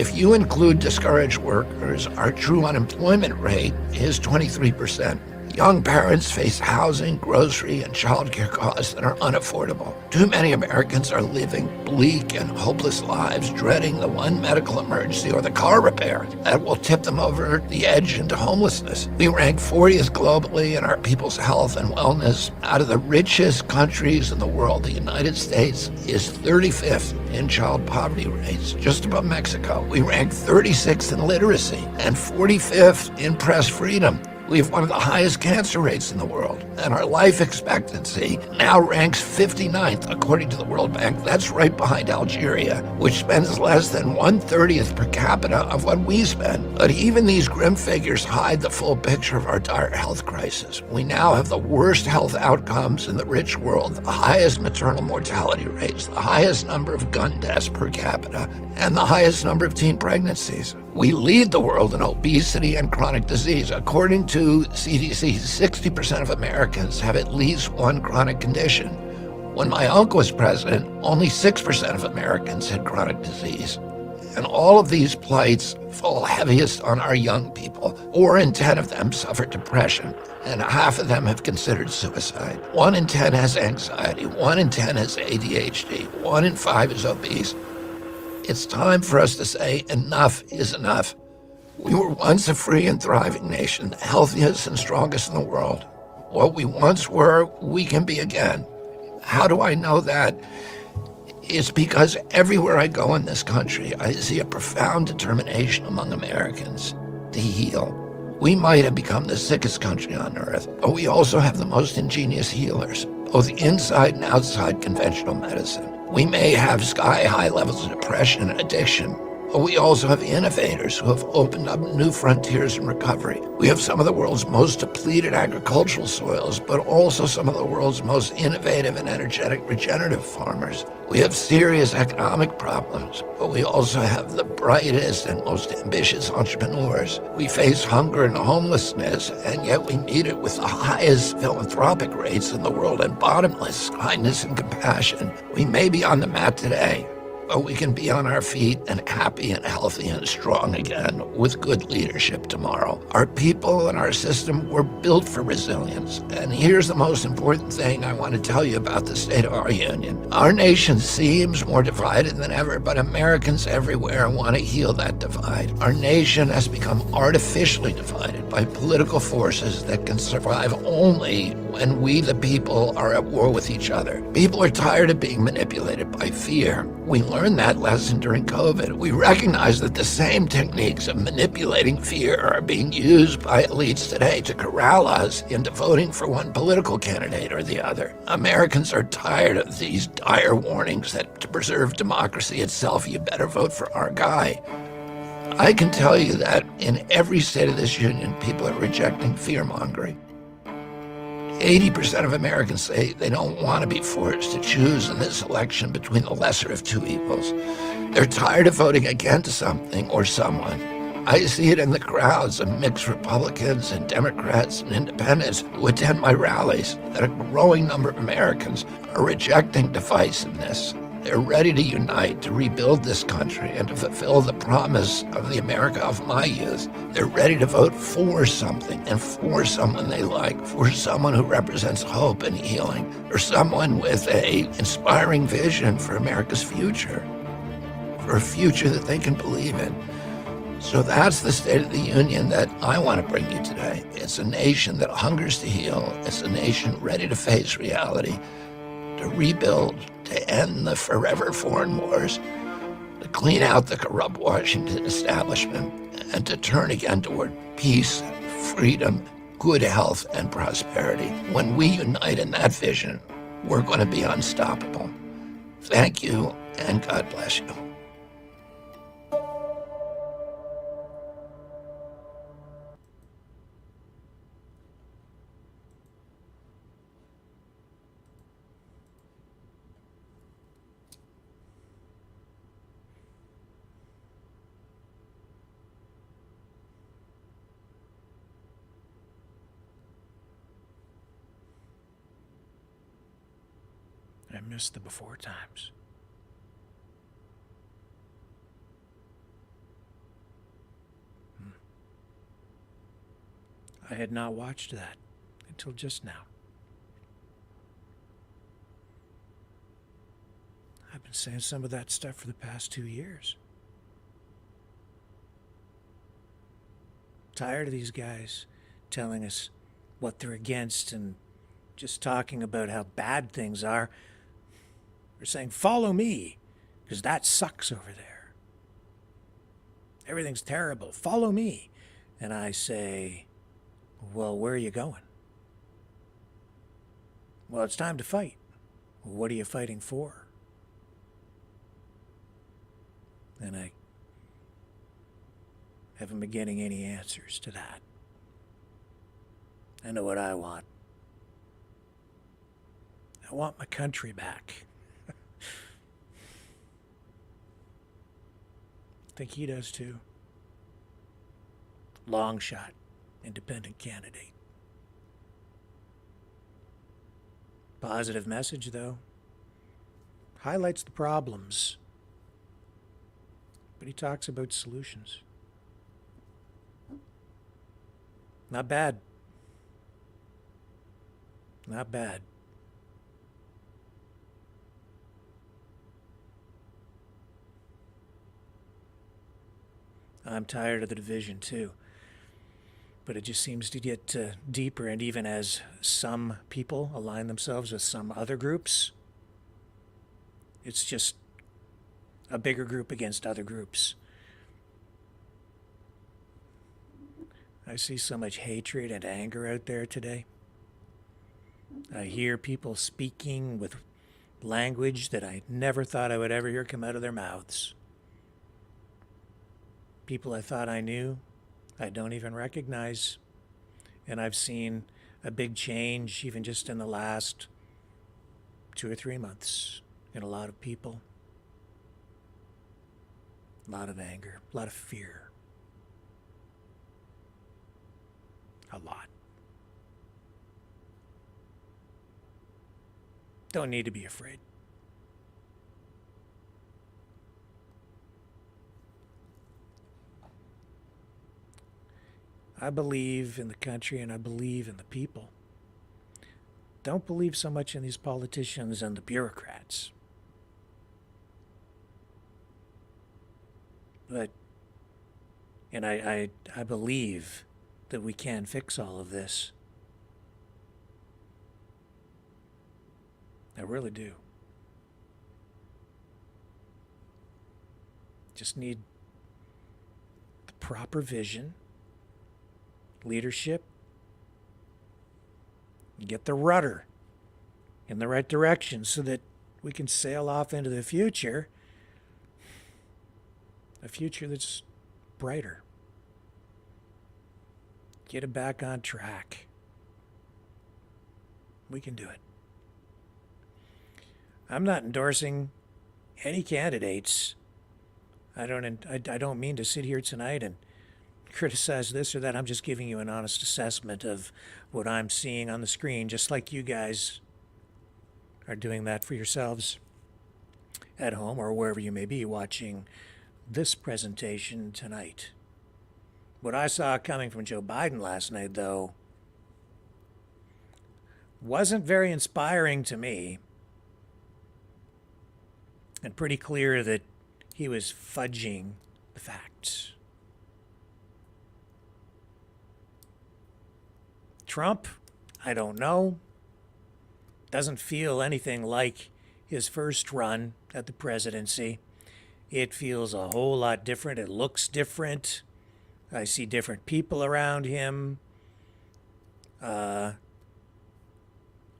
If you include discouraged workers, our true unemployment rate is 23%. Young parents face housing, grocery, and childcare costs that are unaffordable. Too many Americans are living bleak and hopeless lives, dreading the one medical emergency or the car repair that will tip them over the edge into homelessness. We rank 40th globally in our people's health and wellness. Out of the richest countries in the world, the United States is 35th in child poverty rates, just above Mexico. We rank 36th in literacy and 45th in press freedom. We have one of the highest cancer rates in the world, and our life expectancy now ranks 59th according to the World Bank. That's right behind Algeria, which spends less than 1/30th per capita of what we spend. But even these grim figures hide the full picture of our dire health crisis. We now have the worst health outcomes in the rich world, the highest maternal mortality rates, the highest number of gun deaths per capita, and the highest number of teen pregnancies. We lead the world in obesity and chronic disease. According to CDC, 60% of Americans have at least one chronic condition. When my uncle was president, only 6% of Americans had chronic disease. And all of these plights fall heaviest on our young people. 4 in 10 of them suffer depression, and half of them have considered suicide. 1 in 10 has anxiety, 1 in 10 has ADHD, 1 in 5 is obese. It's time for us to say enough is enough. We were once a free and thriving nation, the healthiest and strongest in the world. What we once were, we can be again. How do I know that? It's because everywhere I go in this country, I see a profound determination among Americans to heal. We might have become the sickest country on earth, but we also have the most ingenious healers, both inside and outside conventional medicine. We may have sky-high levels of depression and addiction, but we also have innovators who have opened up new frontiers in recovery. We have some of the world's most depleted agricultural soils, but also some of the world's most innovative and energetic regenerative farmers. We have serious economic problems, but we also have the brightest and most ambitious entrepreneurs. We face hunger and homelessness, and yet we meet it with the highest philanthropic rates in the world and bottomless kindness and compassion. We may be on the mat today, but we can be on our feet and happy and healthy and strong again with good leadership tomorrow. Our people and our system were built for resilience. And here's the most important thing I want to tell you about the state of our union. Our nation seems more divided than ever, but Americans everywhere want to heal that divide. Our nation has become artificially divided by political forces that can survive only when we, the people, are at war with each other. People are tired of being manipulated by fear. We learned that lesson during COVID. We recognize that the same techniques of manipulating fear are being used by elites today to corral us into voting for one political candidate or the other. Americans are tired of these dire warnings that to preserve democracy itself, you better vote for our guy. I can tell you that in every state of this union, people are rejecting fear-mongering. 80% of Americans say they don't want to be forced to choose in this election between the lesser of two evils. They're tired of voting against something or someone. I see it in the crowds of mixed Republicans and Democrats and independents who attend my rallies, that a growing number of Americans are rejecting divisiveness. They're ready to unite, to rebuild this country, and to fulfill the promise of the America of my youth. They're ready to vote for something and for someone they like, for someone who represents hope and healing, or someone with an inspiring vision for America's future, for a future that they can believe in. So that's the State of the Union that I want to bring you today. It's a nation that hungers to heal. It's a nation ready to face reality, to rebuild, to end the forever foreign wars, to clean out the corrupt Washington establishment, and to turn again toward peace, freedom, good health, and prosperity. When we unite in that vision, we're going to be unstoppable. Thank you, and God bless you. I missed the before times. I had not watched that until just now. I've been saying some of that stuff for the past 2 years. Tired of these guys telling us what they're against and just talking about how bad things are. They're saying, follow me, because that sucks over there. Everything's terrible. Follow me. And I say, Well, where are you going? Well, it's time to fight. What are you fighting for? And I haven't been getting any answers to that. I know what I want. I want my country back. I think he does too. Long shot, independent candidate. Positive message, though. Highlights the problems, but he talks about solutions. Not bad. Not bad. I'm tired of the division too. But it just seems to get deeper, and even as some people align themselves with some other groups, it's just a bigger group against other groups. I see so much hatred and anger out there today. I hear people speaking with language that I never thought I would ever hear come out of their mouths. People I thought I knew, I don't even recognize. And I've seen a big change even just in the last 2 or 3 months in a lot of people. A lot of anger, a lot of fear. A lot. Don't need to be afraid. I believe in the country and I believe in the people. Don't believe so much in these politicians and the bureaucrats. But, and I believe that we can fix all of this. I really do. Just need the proper vision, leadership, get the rudder in the right direction so that we can sail off into the future, a future that's brighter. Get it back on track. We can do it. I'm not endorsing any candidates. I don't mean to sit here tonight and criticize this or that. I'm just giving you an honest assessment of what I'm seeing on the screen, just like you guys are doing that for yourselves at home or wherever you may be watching this presentation tonight. What I saw coming from Joe Biden last night, though, wasn't very inspiring to me, and pretty clear that he was fudging the facts. Trump, I don't know. Doesn't feel anything like his first run at the presidency. It feels a whole lot different. It looks different. I see different people around him. I'm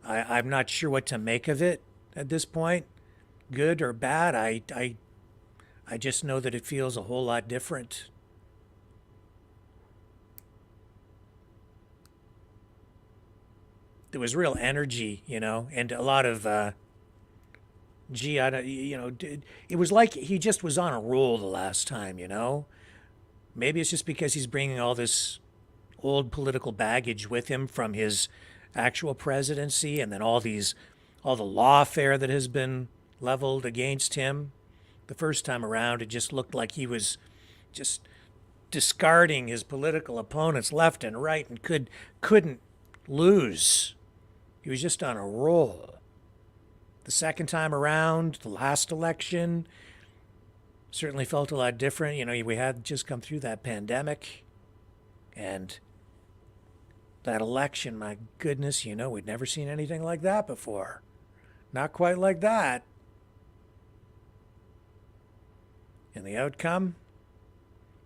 not sure what to make of it at this point. Good or bad, I just know that it feels a whole lot different. There was real energy, and a lot of, it was like he just was on a roll the last time, Maybe it's just because he's bringing all this old political baggage with him from his actual presidency, and then all the lawfare that has been leveled against him. The first time around, it just looked like he was just discarding his political opponents left and right and couldn't lose. He was just on a roll. The second time around, the last election, certainly felt a lot different. We had just come through that pandemic, and that election, my goodness, we'd never seen anything like that before. Not quite like that. And the outcome,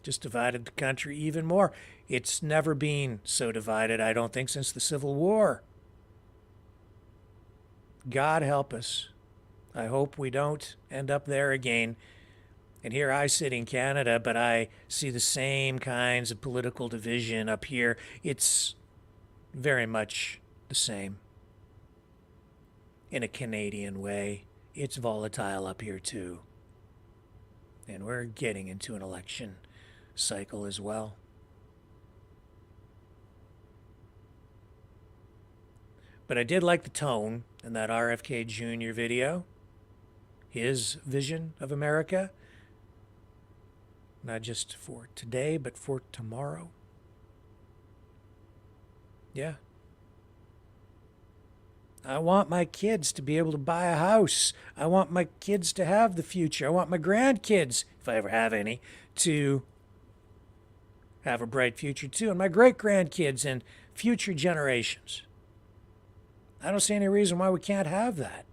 just divided the country even more. It's never been so divided, I don't think, since the Civil War. God help us. I hope we don't end up there again. And here I sit in Canada, but I see the same kinds of political division up here. It's very much the same. In a Canadian way, it's volatile up here too. And we're getting into an election cycle as well. But I did like the tone in that RFK Jr. video. His vision of America. Not just for today, but for tomorrow. Yeah. I want my kids to be able to buy a house. I want my kids to have the future. I want my grandkids, if I ever have any, to have a bright future too. And my great-grandkids and future generations. I don't see any reason why we can't have that.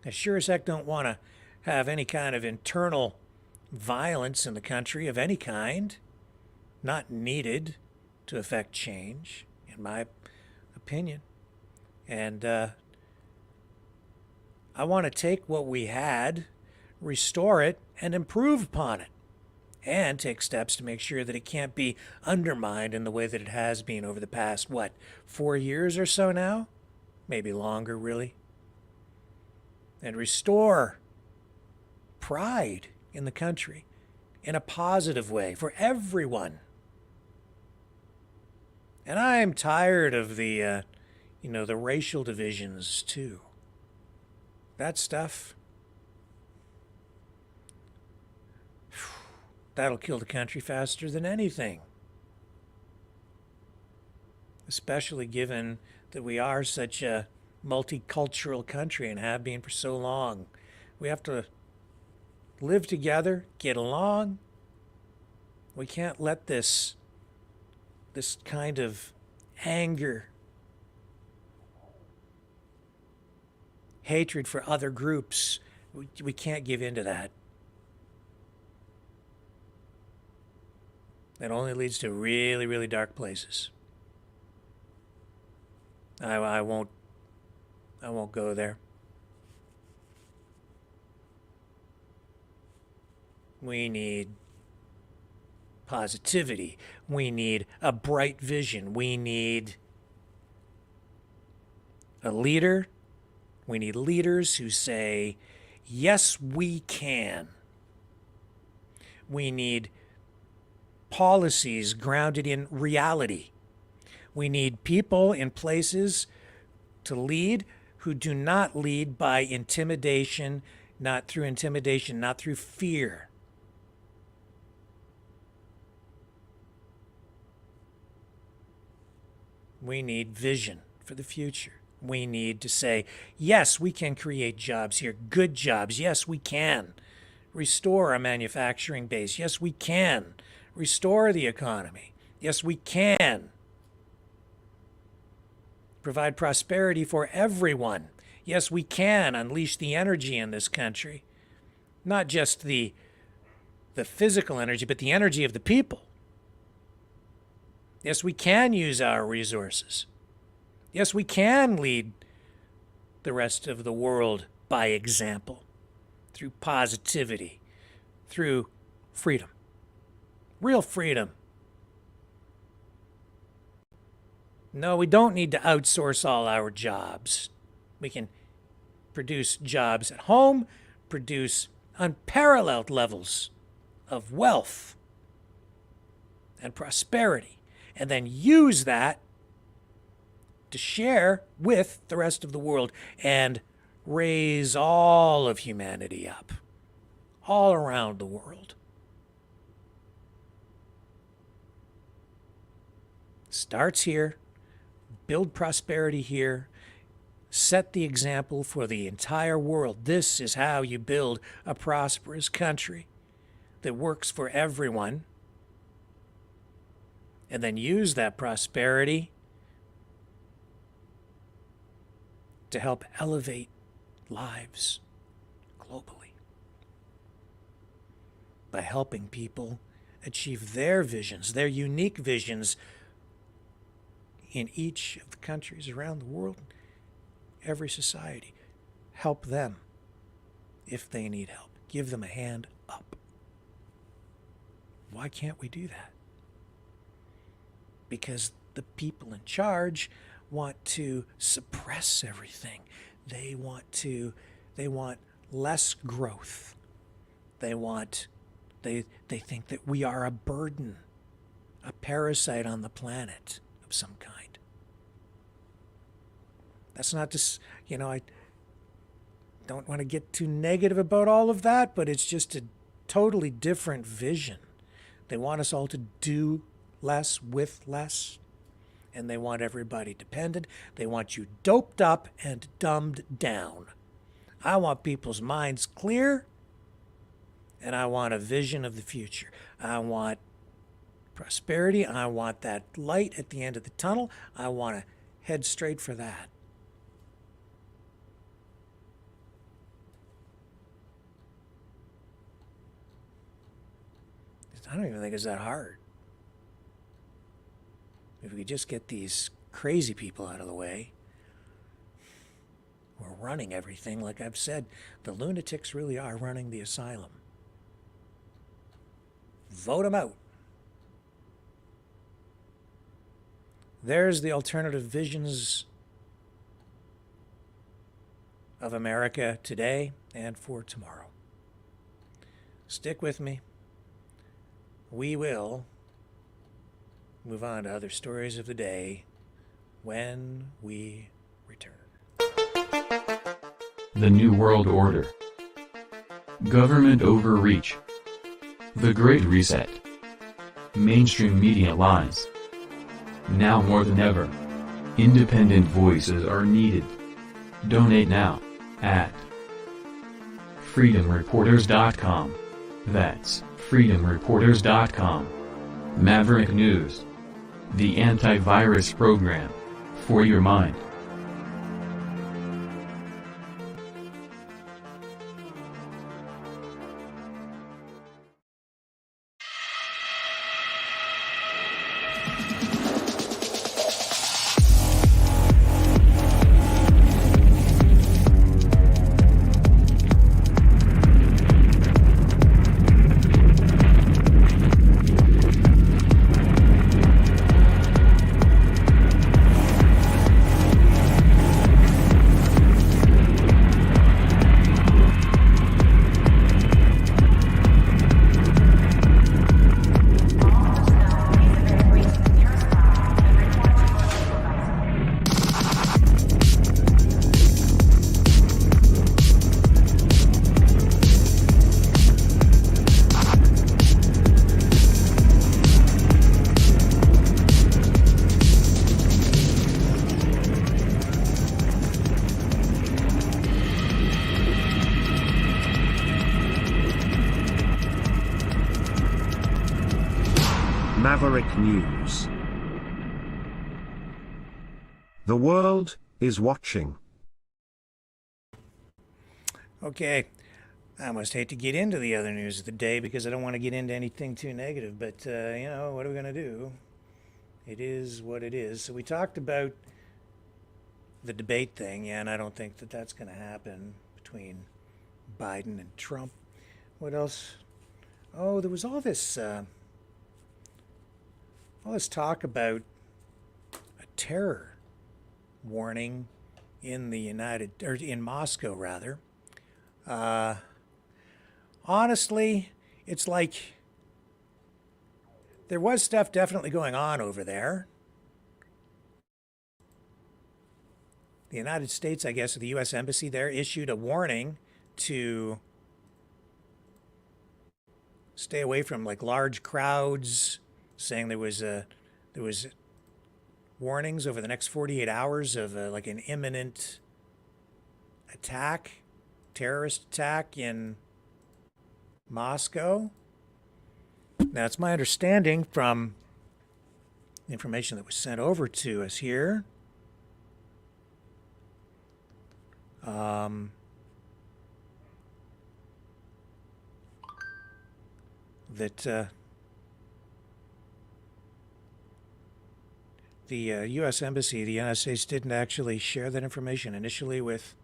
I sure as heck don't want to have any kind of internal violence in the country of any kind. Not needed to affect change, in my opinion. And I want to take what we had, restore it, and improve upon it. And take steps to make sure that it can't be undermined in the way that it has been over the past, 4 years or so now? Maybe longer, really. And restore pride in the country in a positive way for everyone. And I'm tired of the racial divisions too. That stuff, that'll kill the country faster than anything. Especially given that we are such a multicultural country and have been for so long. We have to live together, get along. We can't let this kind of anger, hatred for other groups, we can't give in to that. That only leads to really, really dark places. I won't go there. We need positivity. We need a bright vision. We need a leader. We need leaders who say, yes, we can. We need policies grounded in reality. We need people in places to lead who do not lead by intimidation, not through fear. We need vision for the future. We need to say, yes, we can create jobs here, good jobs. Yes, we can restore our manufacturing base. Yes, we can restore the economy. Yes, we can provide prosperity for everyone. Yes, we can unleash the energy in this country. Not just the physical energy, but the energy of the people. Yes, we can use our resources. Yes, we can lead the rest of the world by example, through positivity, through freedom. Real freedom. No, we don't need to outsource all our jobs. We can produce jobs at home, produce unparalleled levels of wealth and prosperity, and then use that to share with the rest of the world and raise all of humanity up, all around the world. Starts here, build prosperity here, set the example for the entire world. This is how you build a prosperous country that works for everyone. And then use that prosperity to help elevate lives globally by helping people achieve their visions, their unique visions in each of the countries around the world, every society. Help them if they need help. Give them a hand up. Why can't we do that? Because the people in charge want to suppress everything. They want less growth. They think that we are a burden, a parasite on the planet of some kind. That's not just, I don't want to get too negative about all of that, but it's just a totally different vision. They want us all to do less with less, and they want everybody dependent. They want you doped up and dumbed down. I want people's minds clear, and I want a vision of the future. I want prosperity. I want that light at the end of the tunnel. I want to head straight for that. I don't even think it's that hard. If we could just get these crazy people out of the way. We're running everything, like I've said. The lunatics really are running the asylum. Vote them out. There's the alternative visions of America today and for tomorrow. Stick with me. We will move on to other stories of the day when we return. The New World Order. Government overreach. The Great Reset. Mainstream media lies. Now more than ever, independent voices are needed. Donate now at freedomreporters.com. That's freedomreporters.com. Maverick News. The antivirus program for your mind. Maverick News. The world is watching. Okay, I almost hate to get into the other news of the day because I don't want to get into anything too negative, but, what are we going to do? It is what it is. So we talked about the debate thing, and I don't think that that's going to happen between Biden and Trump. What else? Oh, there was all this talk about a terror warning in in Moscow rather. Honestly, it's like there was stuff definitely going on over there. The United States, I guess, or the U.S. Embassy there issued a warning to stay away from like large crowds, saying there was warnings over the next 48 hours of like an imminent attack, terrorist attack in Moscow. Now, it's my understanding from information that was sent over to us here that the U.S. Embassy, the United States didn't actually share that information initially with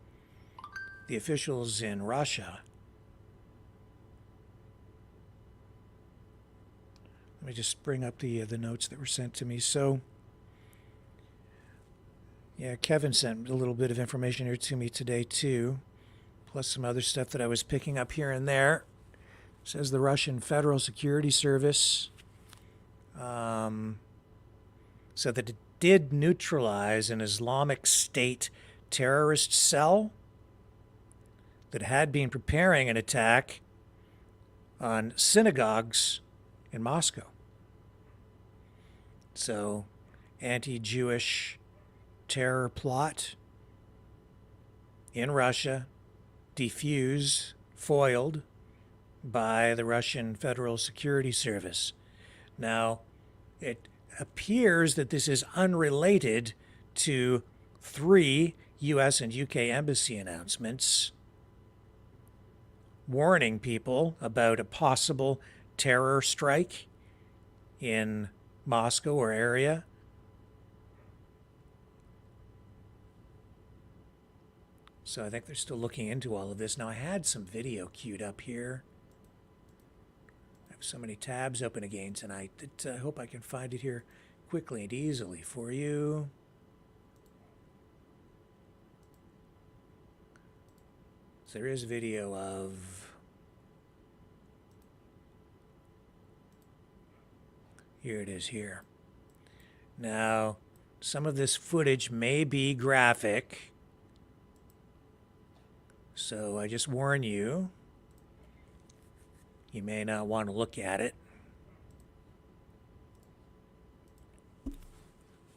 the officials in Russia. Let me just bring up the notes that were sent to me. So, yeah, Kevin sent a little bit of information here to me today too, plus some other stuff that I was picking up here and there. It says the Russian Federal Security Service said that it did neutralize an Islamic State terrorist cell that had been preparing an attack on synagogues in Moscow. So, anti-Jewish terror plot in Russia, defused, foiled by the Russian Federal Security Service. Now, it appears that this is unrelated to 3 U.S. and U.K. embassy announcements warning people about a possible terror strike in Moscow or area. So I think they're still looking into all of this. Now, I had some video queued up here. I have so many tabs open again tonight that I hope I can find it here quickly and easily for you. So there is video of here it is here. Now, some of this footage may be graphic, so I just warn you, you may not want to look at it.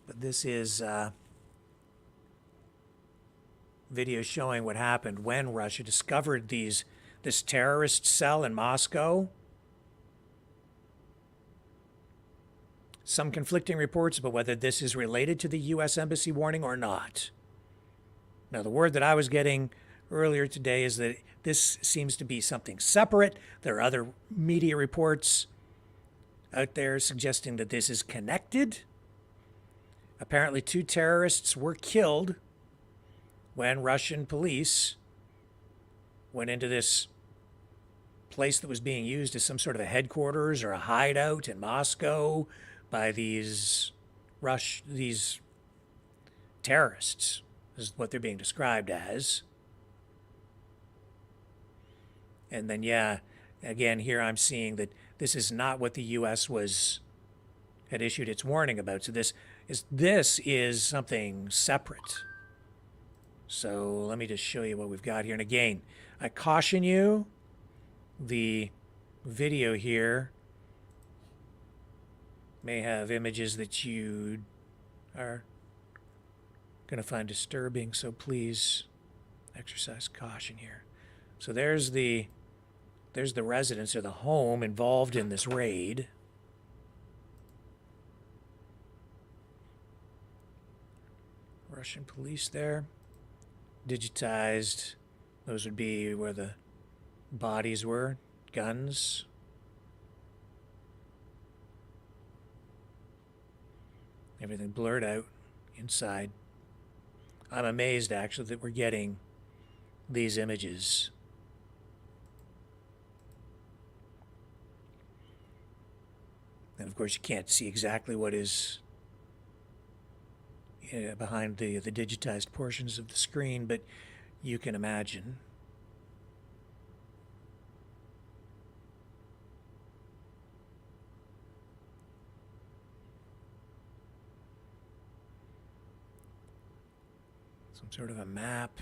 But this is video showing what happened when Russia discovered this terrorist cell in Moscow. Some conflicting reports about whether this is related to the U.S. Embassy warning or not. Now, the word that I was getting earlier today is that this seems to be something separate. There are other media reports out there suggesting that this is connected. Apparently, 2 terrorists were killed when Russian police went into this place that was being used as some sort of a headquarters or a hideout in Moscow by these terrorists, is what they're being described as. And then, yeah, again, here I'm seeing that this is not what the U.S. had issued its warning about. So this is something separate. So let me just show you what we've got here. And again, I caution you, the video here may have images that you are going to find disturbing, so please exercise caution here. So there's the residence or the home involved in this raid. Russian police there. Digitized. Those would be where the bodies were. Guns. Everything blurred out inside. I'm amazed, actually, that we're getting these images. And, of course, you can't see exactly what is behind the digitized portions of the screen, but you can imagine. Some sort of a map.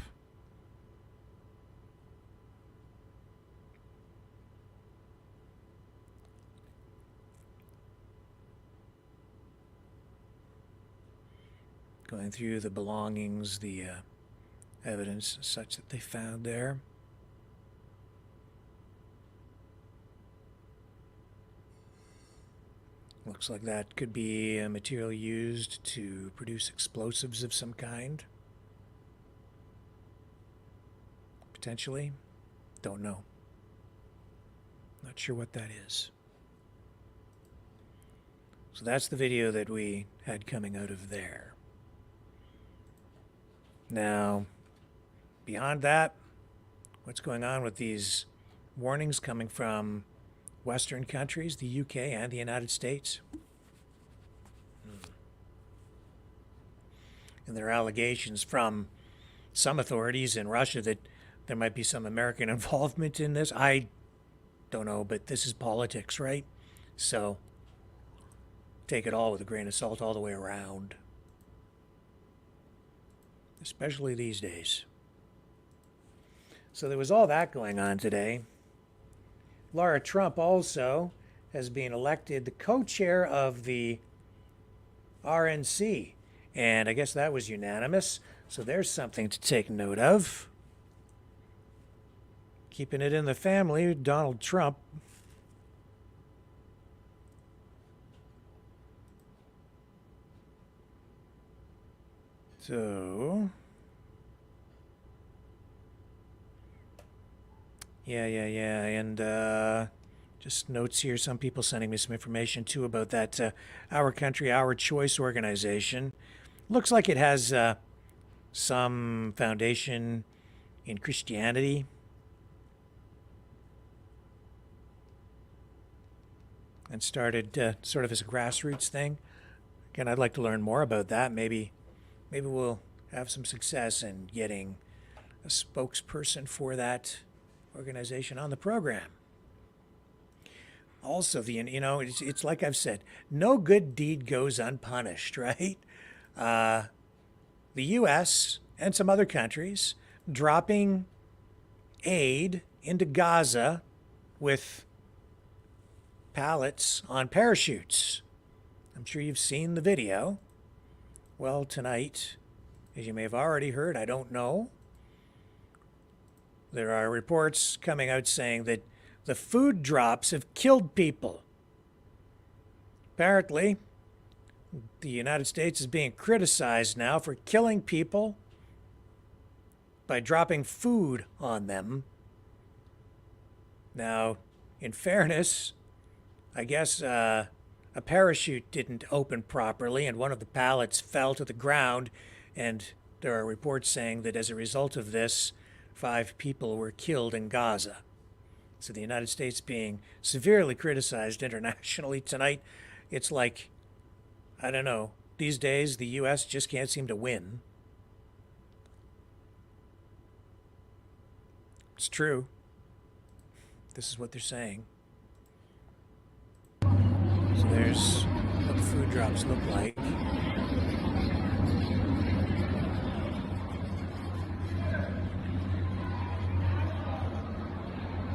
Going through the belongings, the evidence such that they found there. Looks like that could be a material used to produce explosives of some kind. Potentially. Don't know. Not sure what that is. So that's the video that we had coming out of there. Now, beyond that, what's going on with these warnings coming from Western countries, the UK and the United States? And there are allegations from some authorities in Russia that there might be some American involvement in this. I don't know, but this is politics, right? So take it all with a grain of salt all the way around, especially these days. So there was all that going on today. Laura Trump also has been elected the co-chair of the RNC, and I guess that was unanimous. So there's something to take note of. Keeping it in the family, Donald Trump. So, yeah, and just notes here, some people sending me some information too about that Our Country, Our Choice organization. Looks like it has some foundation in Christianity. And started sort of as a grassroots thing. Again, I'd like to learn more about that. Maybe we'll have some success in getting a spokesperson for that organization on the program. Also, it's like I've said, no good deed goes unpunished, right? The U.S. and some other countries dropping aid into Gaza with pallets on parachutes. I'm sure you've seen the video. Well, tonight, as you may have already heard, I don't know, there are reports coming out saying that the food drops have killed people. Apparently, the United States is being criticized now for killing people by dropping food on them. Now, in fairness, I guess a parachute didn't open properly and one of the pallets fell to the ground, and there are reports saying that as a result of this, 5 people were killed in Gaza. So the United States being severely criticized internationally tonight. It's like, I don't know, these days the U.S. just can't seem to win. It's true. This is what they're saying. So there's what the food drops look like.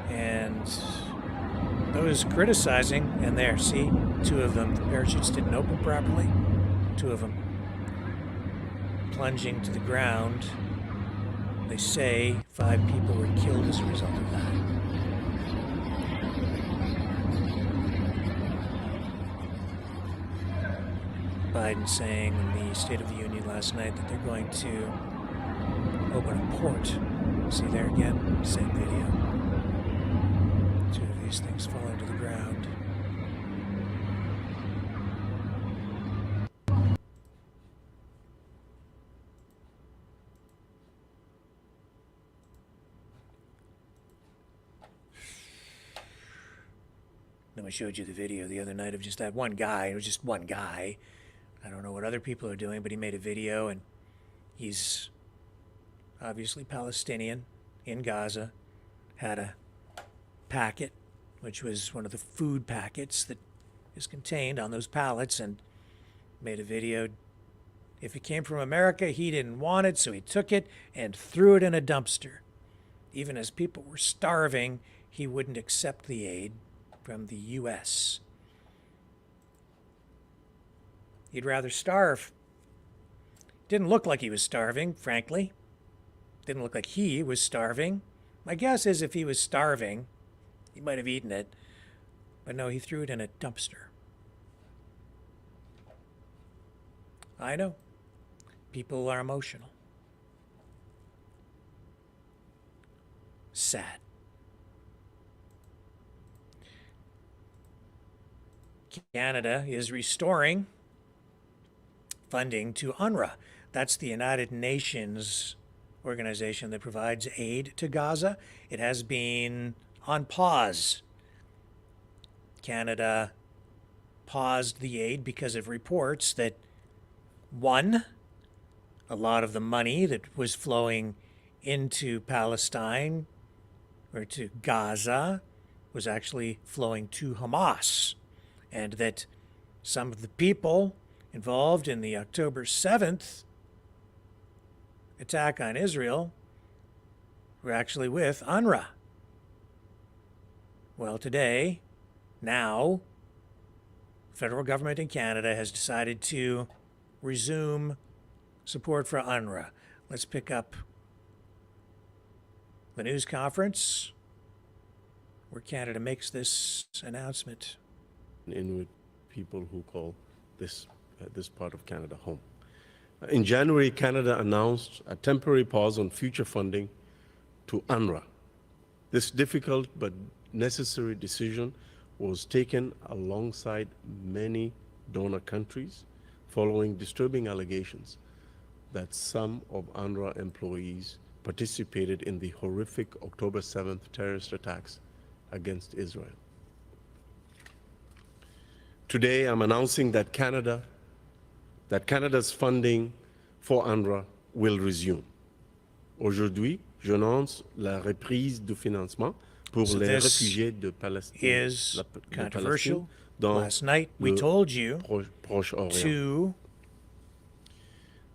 And those criticizing, and there, see, 2 of them, the parachutes didn't open properly. 2 of them plunging to the ground. They say 5 people were killed as a result of that. Biden saying in the State of the Union last night that they're going to open a port. See there again? Same video. 2 of these things falling to the ground. Then I showed you the video the other night of just that one guy. It was just one guy. I don't know what other people are doing, but he made a video, and he's obviously Palestinian in Gaza, had a packet, which was one of the food packets that is contained on those pallets, and made a video. If it came from America, he didn't want it, so he took it and threw it in a dumpster. Even as people were starving, he wouldn't accept the aid from the U.S. He'd rather starve. Didn't look like he was starving, frankly. Didn't look like he was starving. My guess is if he was starving, he might have eaten it. But no, he threw it in a dumpster. I know. People are emotional. Sad. Canada is restoring funding to UNRWA. That's the United Nations organization that provides aid to Gaza. It has been on pause. Canada paused the aid because of reports that, one, a lot of the money that was flowing into Palestine or to Gaza was actually flowing to Hamas, and that some of the people involved in the October 7th attack on Israel were actually with UNRWA. Well, today, now, the federal government in Canada has decided to resume support for UNRWA. Let's pick up the news conference where Canada makes this announcement. Inuit people who call this part of Canada home. In January, Canada announced a temporary pause on future funding to UNRWA. This difficult but necessary decision was taken alongside many donor countries following disturbing allegations that some of UNRWA employees participated in the horrific October 7th terrorist attacks against Israel. Today, I'm announcing that Canada's funding for UNRWA will resume. Aujourd'hui, j'annonce la reprise du financement pour les réfugiés de Palestine. Is controversial. Last night, we told you to...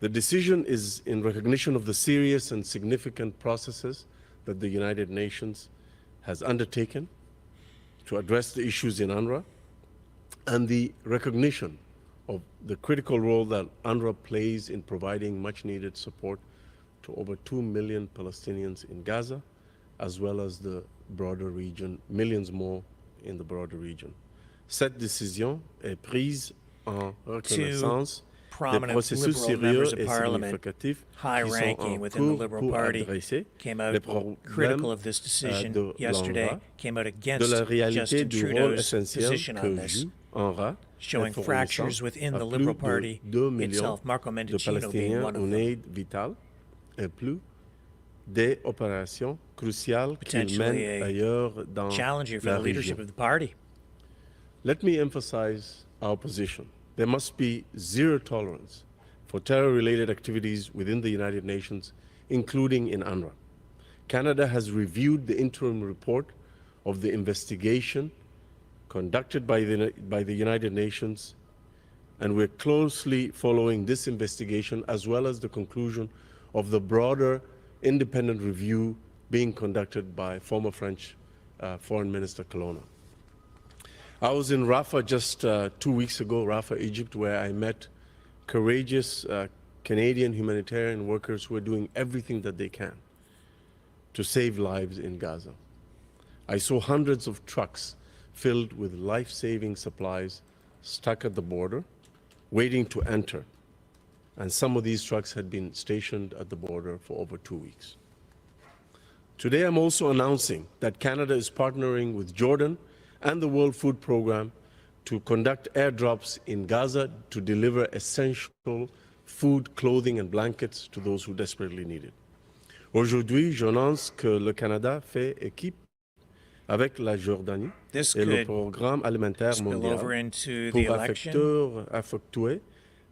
The decision is in recognition of the serious and significant processes that the United Nations has undertaken to address the issues in UNRWA, and the recognition of the critical role that UNRWA plays in providing much-needed support to over 2 million Palestinians in Gaza, as well as the broader region, millions more in the broader region. Cette décision est prise en reconnaissance des processus sérieux et significatifs qui sont en cours pour adresser les problèmes de la réalité du rôle essentiel que joue UNRWA, showing fractures within the Liberal Party itself. Marco Mendicino being one of them. Aide vitale et plus des opérations cruciales qu'il mène ailleurs dans la région. Let me emphasize our position. There must be zero tolerance for terror-related activities within the United Nations, including in UNRWA. Canada has reviewed the interim report of the investigation conducted by the United Nations, and we're closely following this investigation as well as the conclusion of the broader independent review being conducted by former French Foreign Minister Colonna. I was in Rafah just 2 weeks ago, Rafah, Egypt, where I met courageous Canadian humanitarian workers who are doing everything that they can to save lives in Gaza. I saw hundreds of trucks filled with life-saving supplies stuck at the border, waiting to enter. And some of these trucks had been stationed at the border for over 2 weeks. Today, I'm also announcing that Canada is partnering with Jordan and the World Food Programme to conduct airdrops in Gaza to deliver essential food, clothing, and blankets to those who desperately need it. Aujourd'hui, j'annonce que le Canada fait équipe avec la Jordanie et le Programme alimentaire mondial pour effectuer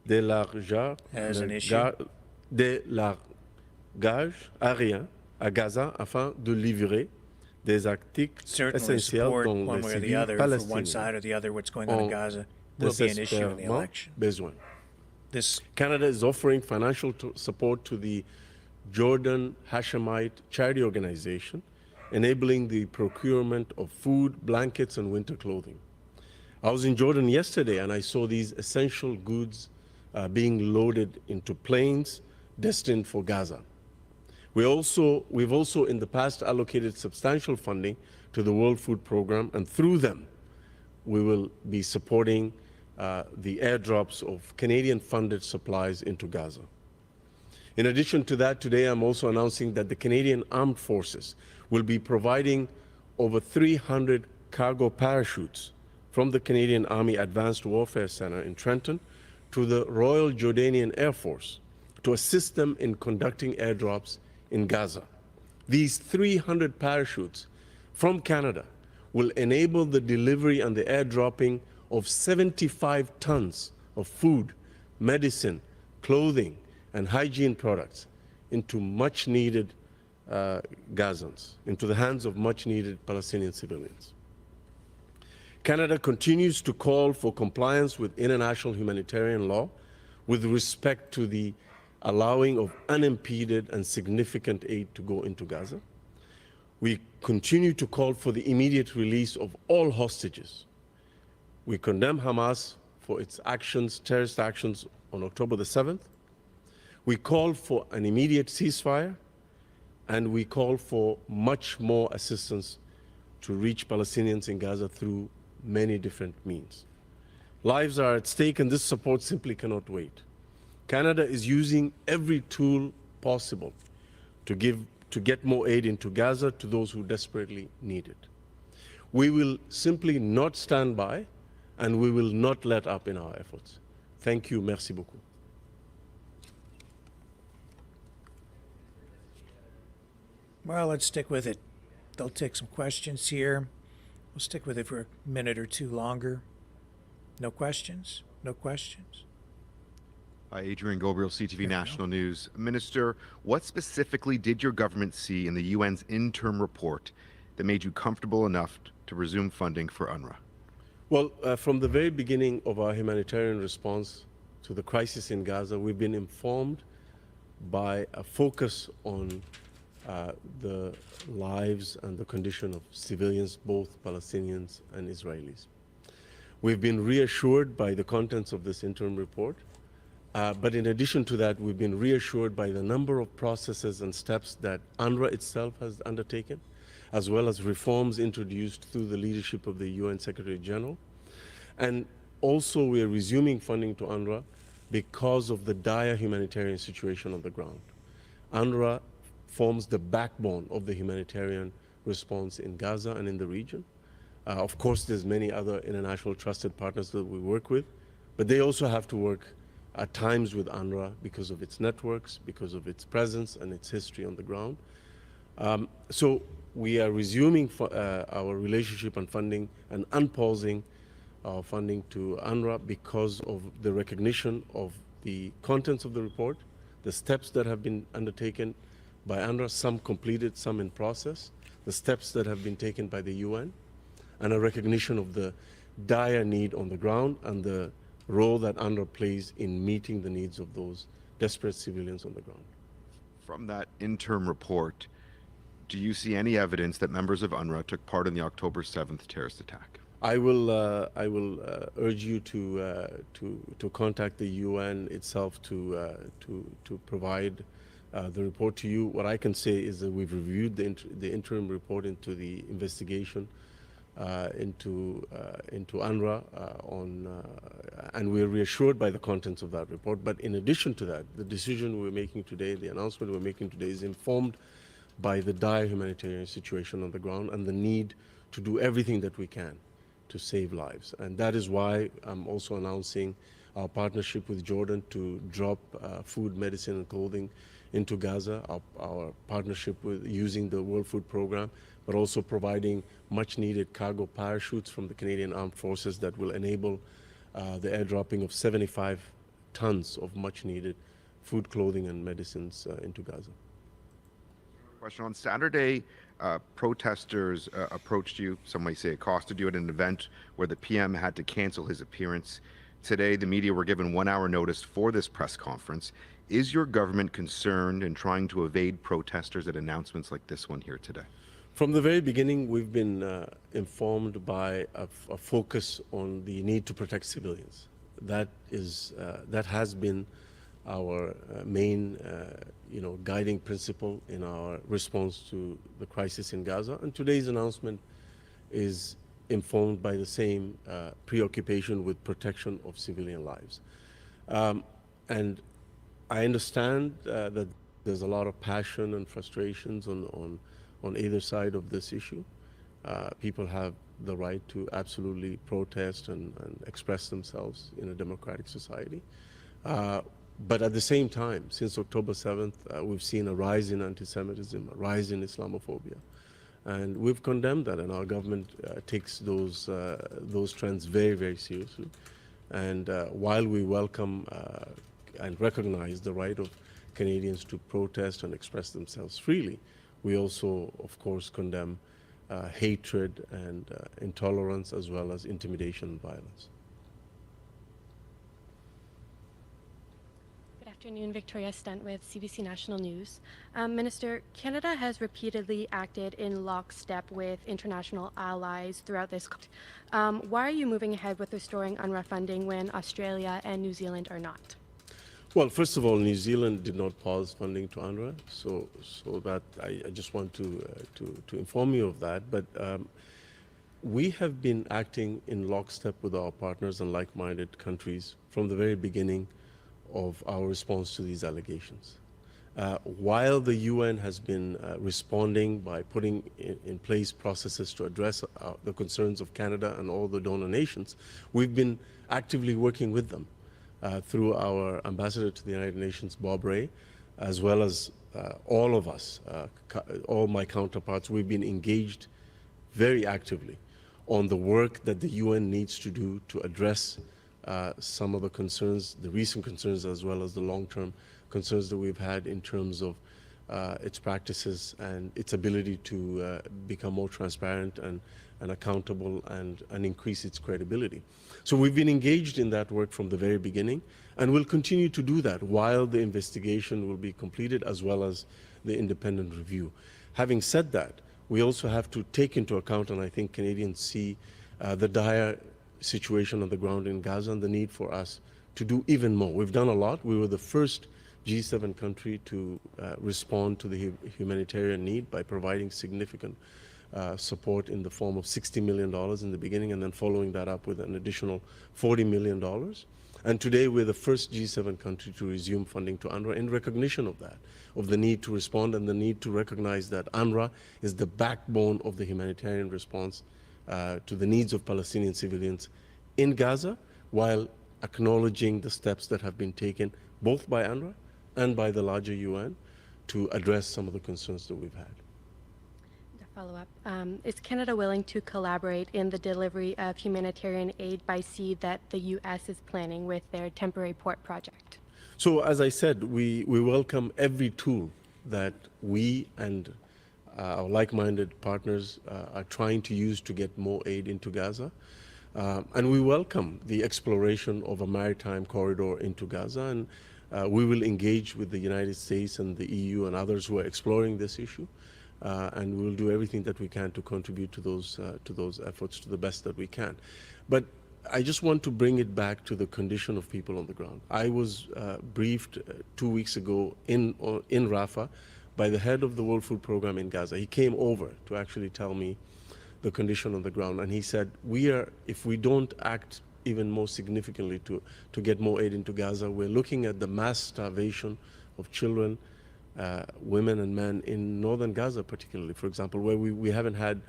des largages aériens à Gaza afin de livrer des articles essentiels dont les civils palestiniens ont désespérément besoin. Canada is offering financial support to the Jordan Hashemite Charity Organization, enabling the procurement of food, blankets, and winter clothing. I was in Jordan yesterday, and I saw these essential goods being loaded into planes destined for Gaza. We've also in the past allocated substantial funding to the World Food Programme, and through them, we will be supporting the airdrops of Canadian-funded supplies into Gaza. In addition to that, today I'm also announcing that the Canadian Armed Forces will be providing over 300 cargo parachutes from the Canadian Army Advanced Warfare Center in Trenton to the Royal Jordanian Air Force to assist them in conducting airdrops in Gaza. These 300 parachutes from Canada will enable the delivery and the airdropping of 75 tons of food, medicine, clothing, and hygiene products into much-needed Gazans, into the hands of much-needed Palestinian civilians. Canada continues to call for compliance with international humanitarian law with respect to the allowing of unimpeded and significant aid to go into Gaza. We continue to call for the immediate release of all hostages. We condemn Hamas for its actions, terrorist actions on October the 7th. We call for an immediate ceasefire, and we call for much more assistance to reach Palestinians in Gaza through many different means. Lives are at stake, and this support simply cannot wait. Canada is using every tool possible to get more aid into Gaza to those who desperately need it. We will simply not stand by, and we will not let up in our efforts. Thank you. Merci beaucoup. Well, let's stick with it. They'll take some questions here. We'll stick with it for a minute or two longer. No questions? No questions? Adrian Gobriel, CTV National News. Minister, what specifically did your government see in the UN's interim report that made you comfortable enough to resume funding for UNRWA? Well, from the very beginning of our humanitarian response to the crisis in Gaza, we've been informed by a focus on the lives and the condition of civilians, both Palestinians and Israelis. We've been reassured by the contents of this interim report, but in addition to that, we've been reassured by the number of processes and steps that UNRWA itself has undertaken, as well as reforms introduced through the leadership of the UN Secretary General. And also, we are resuming funding to UNRWA because of the dire humanitarian situation on the ground. UNRWA forms the backbone of the humanitarian response in Gaza and in the region. Of course, there's many other international trusted partners that we work with, but they also have to work at times with UNRWA because of its networks, because of its presence and its history on the ground. So we are resuming our relationship and funding and unpausing our funding to UNRWA because of the recognition of the contents of the report, the steps that have been undertaken by UNRWA, some completed, some in process, the steps that have been taken by the UN, and a recognition of the dire need on the ground and the role that UNRWA plays in meeting the needs of those desperate civilians on the ground. From that interim report, do you see any evidence that members of UNRWA took part in the October 7th terrorist attack? I will urge you to contact the UN itself to provide the report to you. What I can say is that we've reviewed the interim report into the investigation into UNRWA and we're reassured by the contents of that report. But in addition to that, the decision we're making today, the announcement we're making today, is informed by the dire humanitarian situation on the ground and the need to do everything that we can to save lives. And that is why I'm also announcing our partnership with Jordan to drop food, medicine, and clothing into Gaza, our partnership with using the World Food Program, but also providing much needed cargo parachutes from the Canadian Armed Forces that will enable the airdropping of 75 tons of much needed food, clothing, and medicines into Gaza. Question. On Saturday, protesters approached you, some might say accosted you, at an event where the PM had to cancel his appearance. Today, the media were given 1 hour notice for this press conference. Is your government concerned in trying to evade protesters at announcements like this one here today? From the very beginning, we've been informed by a focus on the need to protect civilians. That has been our main guiding principle in our response to the crisis in Gaza. And today's announcement is informed by the same preoccupation with protection of civilian lives. And I understand that there's a lot of passion and frustrations on either side of this issue. People have the right to absolutely protest and express themselves in a democratic society. But at the same time, since October 7th, we've seen a rise in anti-Semitism, a rise in Islamophobia. And we've condemned that, and our government takes those trends very, very seriously. And while we welcome and recognize the right of Canadians to protest and express themselves freely, we also, of course, condemn hatred and intolerance, as well as intimidation and violence. Good afternoon, Victoria Stunt with CBC National News. Minister, Canada has repeatedly acted in lockstep with international allies throughout this. Why are you moving ahead with restoring UNRWA funding when Australia and New Zealand are not? Well, first of all, New Zealand did not pause funding to UNRWA, so that I just want to inform you of that. But we have been acting in lockstep with our partners and like-minded countries from the very beginning of our response to these allegations. While the UN has been responding by putting in place processes to address the concerns of Canada and all the donor nations, we've been actively working with them. Through our ambassador to the United Nations, Bob Ray, as well as all of us, all my counterparts, we've been engaged very actively on the work that the UN needs to do to address some of the concerns, the recent concerns, as well as the long-term concerns that we've had in terms of its practices and its ability to become more transparent and accountable and increase its credibility. So we've been engaged in that work from the very beginning, and we'll continue to do that while the investigation will be completed, as well as the independent review. Having said that, we also have to take into account, and I think Canadians see the dire situation on the ground in Gaza and the need for us to do even more. We've done a lot. We were the first G7 country to respond to the humanitarian need by providing significant support in the form of $60 million in the beginning, and then following that up with an additional $40 million. And today we're the first G7 country to resume funding to UNRWA in recognition of that, of the need to respond and the need to recognize that UNRWA is the backbone of the humanitarian response to the needs of Palestinian civilians in Gaza, while acknowledging the steps that have been taken both by UNRWA and by the larger UN to address some of the concerns that we've had. Follow up. Is Canada willing to collaborate in the delivery of humanitarian aid by sea that the U.S. is planning with their temporary port project? So, as I said, we welcome every tool that we and our like-minded partners are trying to use to get more aid into Gaza. And we welcome the exploration of a maritime corridor into Gaza. And we will engage with the United States and the EU and others who are exploring this issue. And we'll do everything that we can to contribute to those efforts to the best that we can. But I just want to bring it back to the condition of people on the ground. I was briefed 2 weeks ago in Rafah by the head of the World Food Program in Gaza. He came over to actually tell me the condition on the ground, and he said, if we don't act even more significantly to get more aid into Gaza, we're looking at the mass starvation of children, women and men in northern Gaza particularly, for example, where we haven't had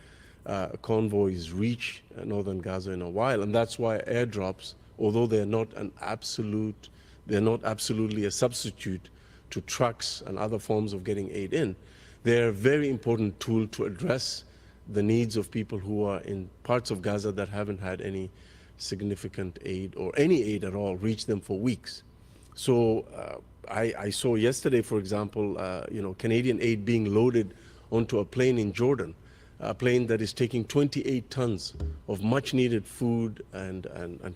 convoys reach northern Gaza in a while. And that's why airdrops, although they're not absolutely a substitute to trucks and other forms of getting aid in, they're a very important tool to address the needs of people who are in parts of Gaza that haven't had any significant aid or any aid at all reach them for weeks. So I saw yesterday, for example, Canadian aid being loaded onto a plane in Jordan, a plane that is taking 28 tons of much needed food and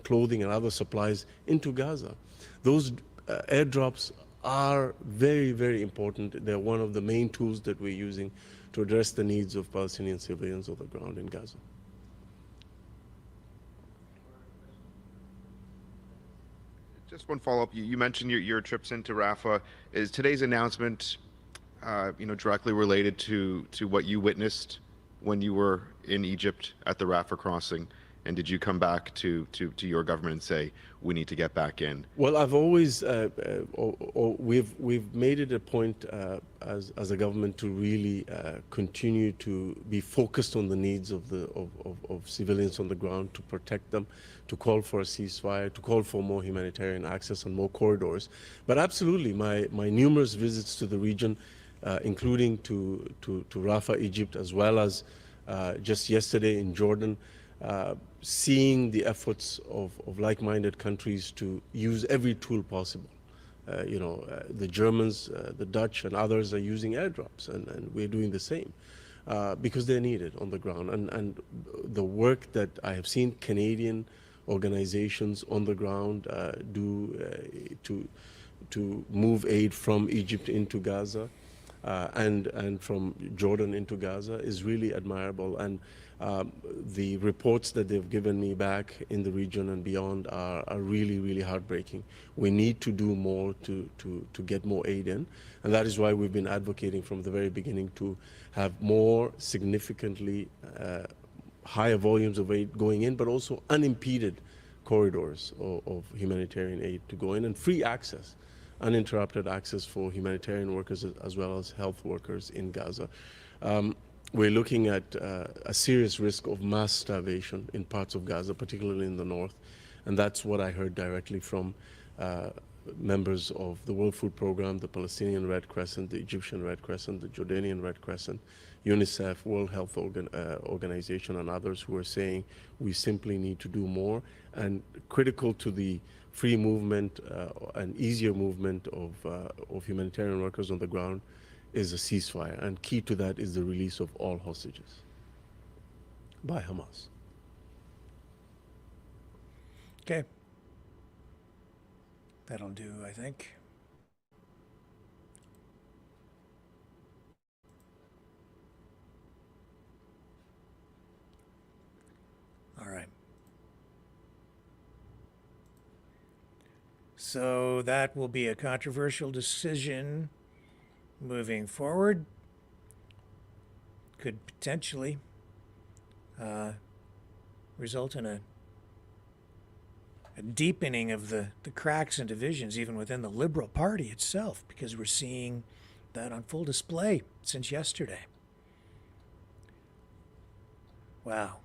clothing and other supplies into Gaza. Those airdrops are very, very important. They're one of the main tools that we're using to address the needs of Palestinian civilians on the ground in Gaza. Just one follow-up. You mentioned your trips into Rafah. Is today's announcement, directly related to what you witnessed when you were in Egypt at the Rafah crossing And did you come back to your government and say, we need to get back in? Well, I've always, we've made it a point as a government to really continue to be focused on the needs of civilians on the ground, to protect them, to call for a ceasefire, to call for more humanitarian access and more corridors. But absolutely, my numerous visits to the region, including to Rafah, Egypt, as well as just yesterday in Jordan, seeing the efforts of like-minded countries to use every tool possible. The Germans, the Dutch, and others are using airdrops, and we're doing the same because they're needed on the ground. And the work that I have seen Canadian organizations on the ground do to move aid from Egypt into Gaza and from Jordan into Gaza is really admirable. And the reports that they've given me back in the region and beyond are really, really heartbreaking. We need to do more to get more aid in, and that is why we've been advocating from the very beginning to have more significantly higher volumes of aid going in, but also unimpeded corridors of humanitarian aid to go in, and free access, uninterrupted access for humanitarian workers as well as health workers in Gaza. We're looking at a serious risk of mass starvation in parts of Gaza, particularly in the north, and that's what I heard directly from members of the World Food Programme, the Palestinian Red Crescent, the Egyptian Red Crescent, the Jordanian Red Crescent, UNICEF, World Health Organization, and others who are saying we simply need to do more. And critical to the free movement and easier movement of humanitarian workers on the ground is a ceasefire, and key to that is the release of all hostages by Hamas. Okay. That'll do, I think. All right. So that will be a controversial decision moving forward. Could potentially result in a deepening of the cracks and divisions even within the Liberal Party itself, because we're seeing that on full display since yesterday. Wow.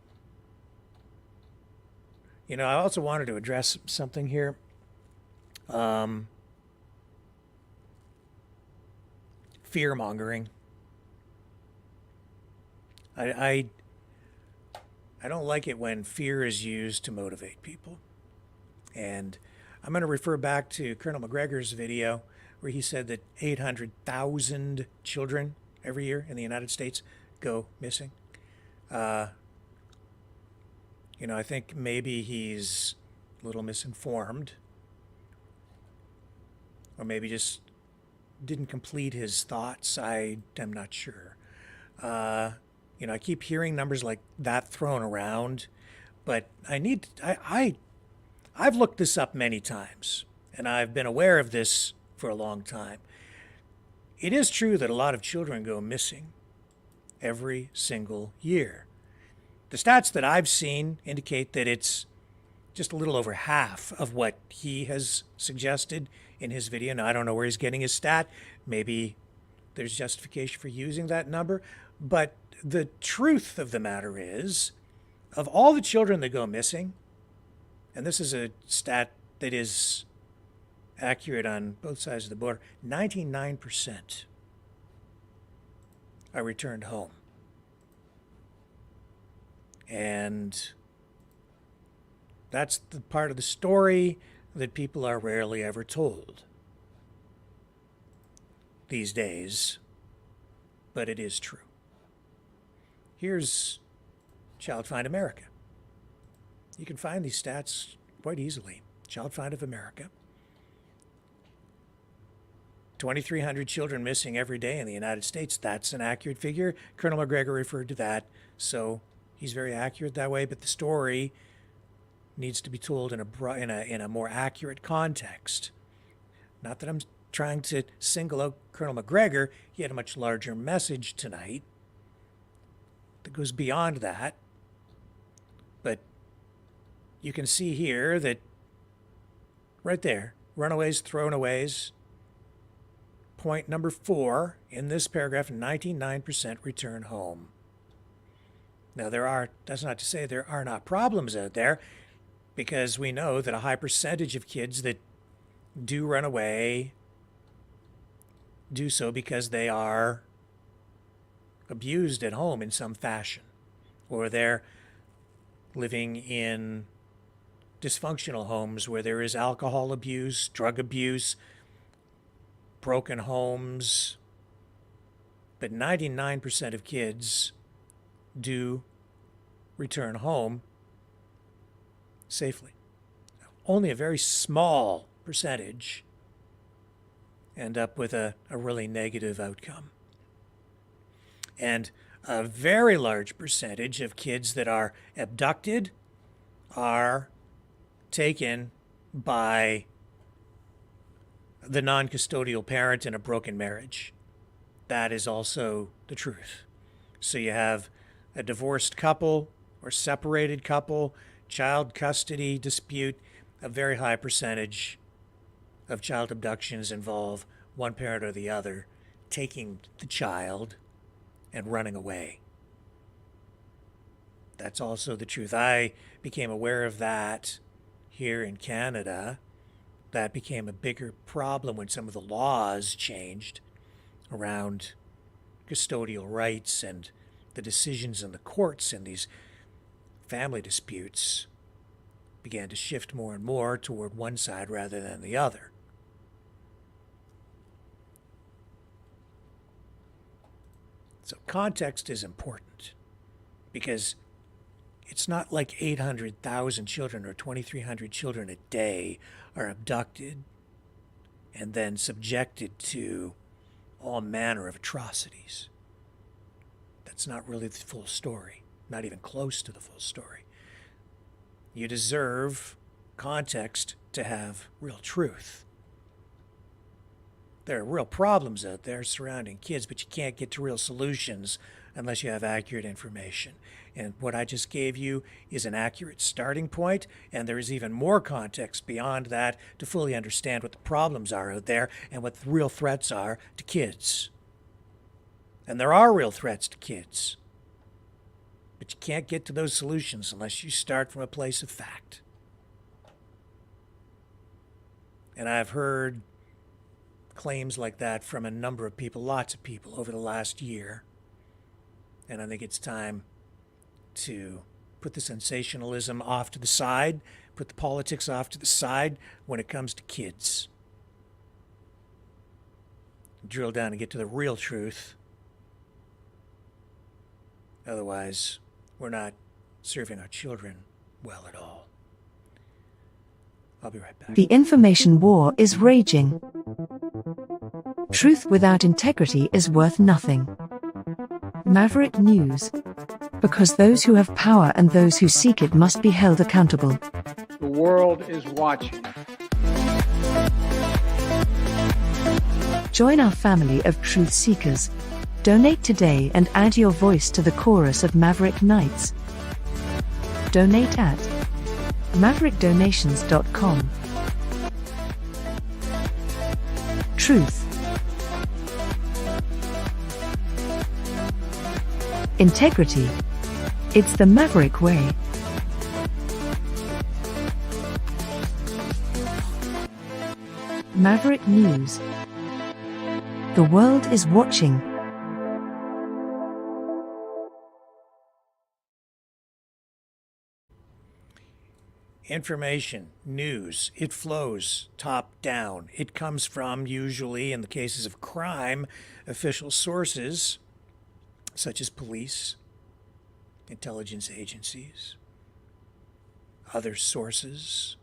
You know, I also wanted to address something here. Fear-mongering. I don't like it when fear is used to motivate people. And I'm going to refer back to Colonel McGregor's video where he said that 800,000 children every year in the United States go missing. You know, I think maybe he's a little misinformed, or maybe just didn't complete his thoughts. I am not sure. You know, I keep hearing numbers like that thrown around, but I've looked this up many times, and I've been aware of this for a long time. It is true that a lot of children go missing every single year. The stats that I've seen indicate that it's just a little over half of what he has suggested in his video. Now, I don't know where he's getting his stat. Maybe there's justification for using that number. But the truth of the matter is, of all the children that go missing, and this is a stat that is accurate on both sides of the border, 99% are returned home. And that's the part of the story that people are rarely ever told these days, but it is true. Here's Child Find America. You can find these stats quite easily. Child Find of America. 2,300 children missing every day in the United States. That's an accurate figure. Colonel McGregor referred to that, so he's very accurate that way, but the story needs to be told in a more accurate context. Not that I'm trying to single out Colonel McGregor. He had a much larger message tonight that goes beyond that. But you can see here that right there, runaways, throwaways, point number 4 in this paragraph, 99% return home. Now that's not to say there are not problems out there, because we know that a high percentage of kids that do run away do so because they are abused at home in some fashion, or they're living in dysfunctional homes where there is alcohol abuse, drug abuse, broken homes. But 99% of kids do return home safely. Only a very small percentage end up with a really negative outcome. And a very large percentage of kids that are abducted are taken by the non-custodial parent in a broken marriage. That is also the truth. So you have a divorced couple or separated couple, child custody dispute. A very high percentage of child abductions involve one parent or the other taking the child and running away. That's also the truth. I became aware of that here in Canada. That became a bigger problem when some of the laws changed around custodial rights, and the decisions in the courts in these family disputes began to shift more and more toward one side rather than the other. So context is important, because it's not like 800,000 children or 2,300 children a day are abducted and then subjected to all manner of atrocities. That's not really the full story, not even close to the full story. You deserve context to have real truth. There are real problems out there surrounding kids, but you can't get to real solutions unless you have accurate information. And what I just gave you is an accurate starting point, and there is even more context beyond that to fully understand what the problems are out there and what the real threats are to kids. And there are real threats to kids. But you can't get to those solutions unless you start from a place of fact. And I've heard claims like that from a number of people, lots of people, over the last year. And I think it's time to put the sensationalism off to the side, put the politics off to the side when it comes to kids. Drill down and get to the real truth. Otherwise, we're not serving our children well at all. I'll be right back. The information war is raging. Truth without integrity is worth nothing. Maverick News. Because those who have power and those who seek it must be held accountable. The world is watching. Join our family of truth seekers. Donate today and add your voice to the chorus of Maverick Knights. Donate at maverickdonations.com. Truth. Integrity. It's the Maverick way. Maverick News. The world is watching. Information, news, it flows top down. It comes from, usually in the cases of crime, official sources such as police, intelligence agencies, other sources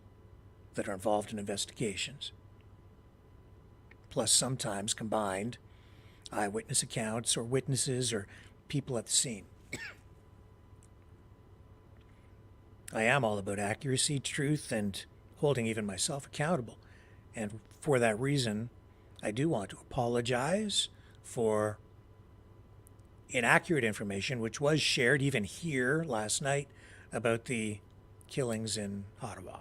that are involved in investigations, plus sometimes combined eyewitness accounts or witnesses or people at the scene. I am all about accuracy, truth, and holding even myself accountable. And for that reason, I do want to apologize for inaccurate information, which was shared even here last night about the killings in Ottawa.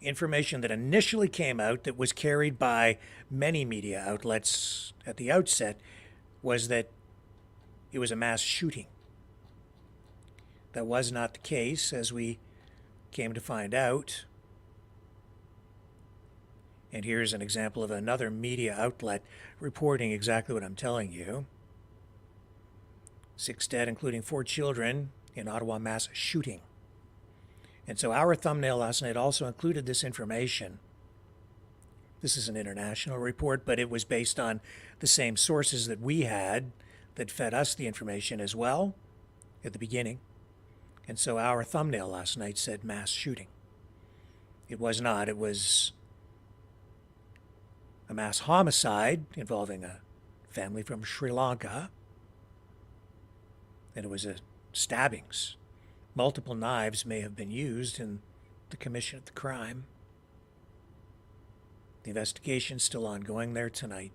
Information that initially came out that was carried by many media outlets at the outset was that it was a mass shooting. That was not the case, as we came to find out. And here's an example of another media outlet reporting exactly what I'm telling you. 6 dead, including 4 children, in Ottawa mass shooting. And so our thumbnail last night also included this information. This is an international report, but it was based on the same sources that we had that fed us the information as well at the beginning. And so our thumbnail last night said mass shooting. It was not. It was a mass homicide involving a family from Sri Lanka. And it was stabbings. Multiple knives may have been used in the commission of the crime. The investigation's still ongoing there tonight.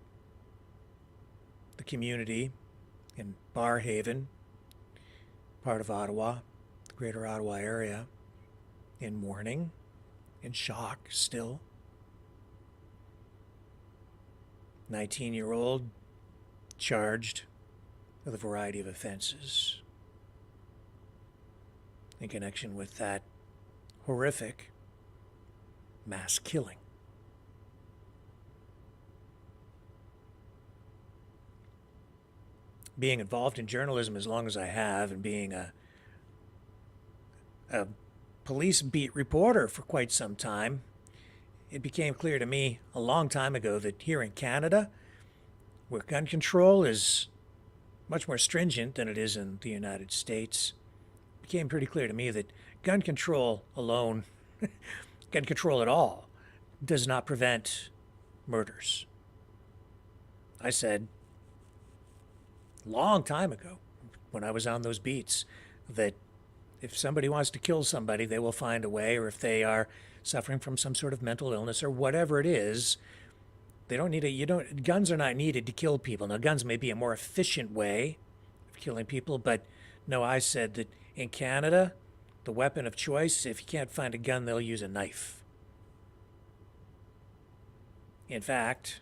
The community in Barrhaven, part of Ottawa, the greater Ottawa area, in mourning, in shock still. 19-year-old charged with a variety of offenses in connection with that horrific mass killing. Being involved in journalism as long as I have, and being a police beat reporter for quite some time, it became clear to me a long time ago that here in Canada, where gun control is much more stringent than it is in the United States, it became pretty clear to me that gun control alone, gun control at all, does not prevent murders. I said long time ago, when I was on those beats, that if somebody wants to kill somebody, they will find a way, or if they are suffering from some sort of mental illness or whatever it is, they don't need guns are not needed to kill people. Now, guns may be a more efficient way of killing people, but no, I said that in Canada, the weapon of choice, if you can't find a gun, they'll use a knife. In fact,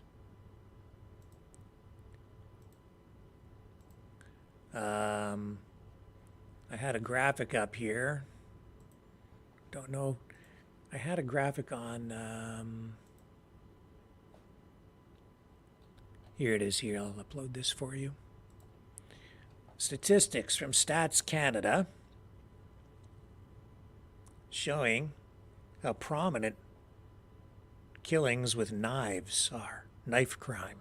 I had a graphic up here. Don't know. I had a graphic on. Here it is. Here, I'll upload this for you. Statistics from Stats Canada showing how prominent killings with knives are, knife crime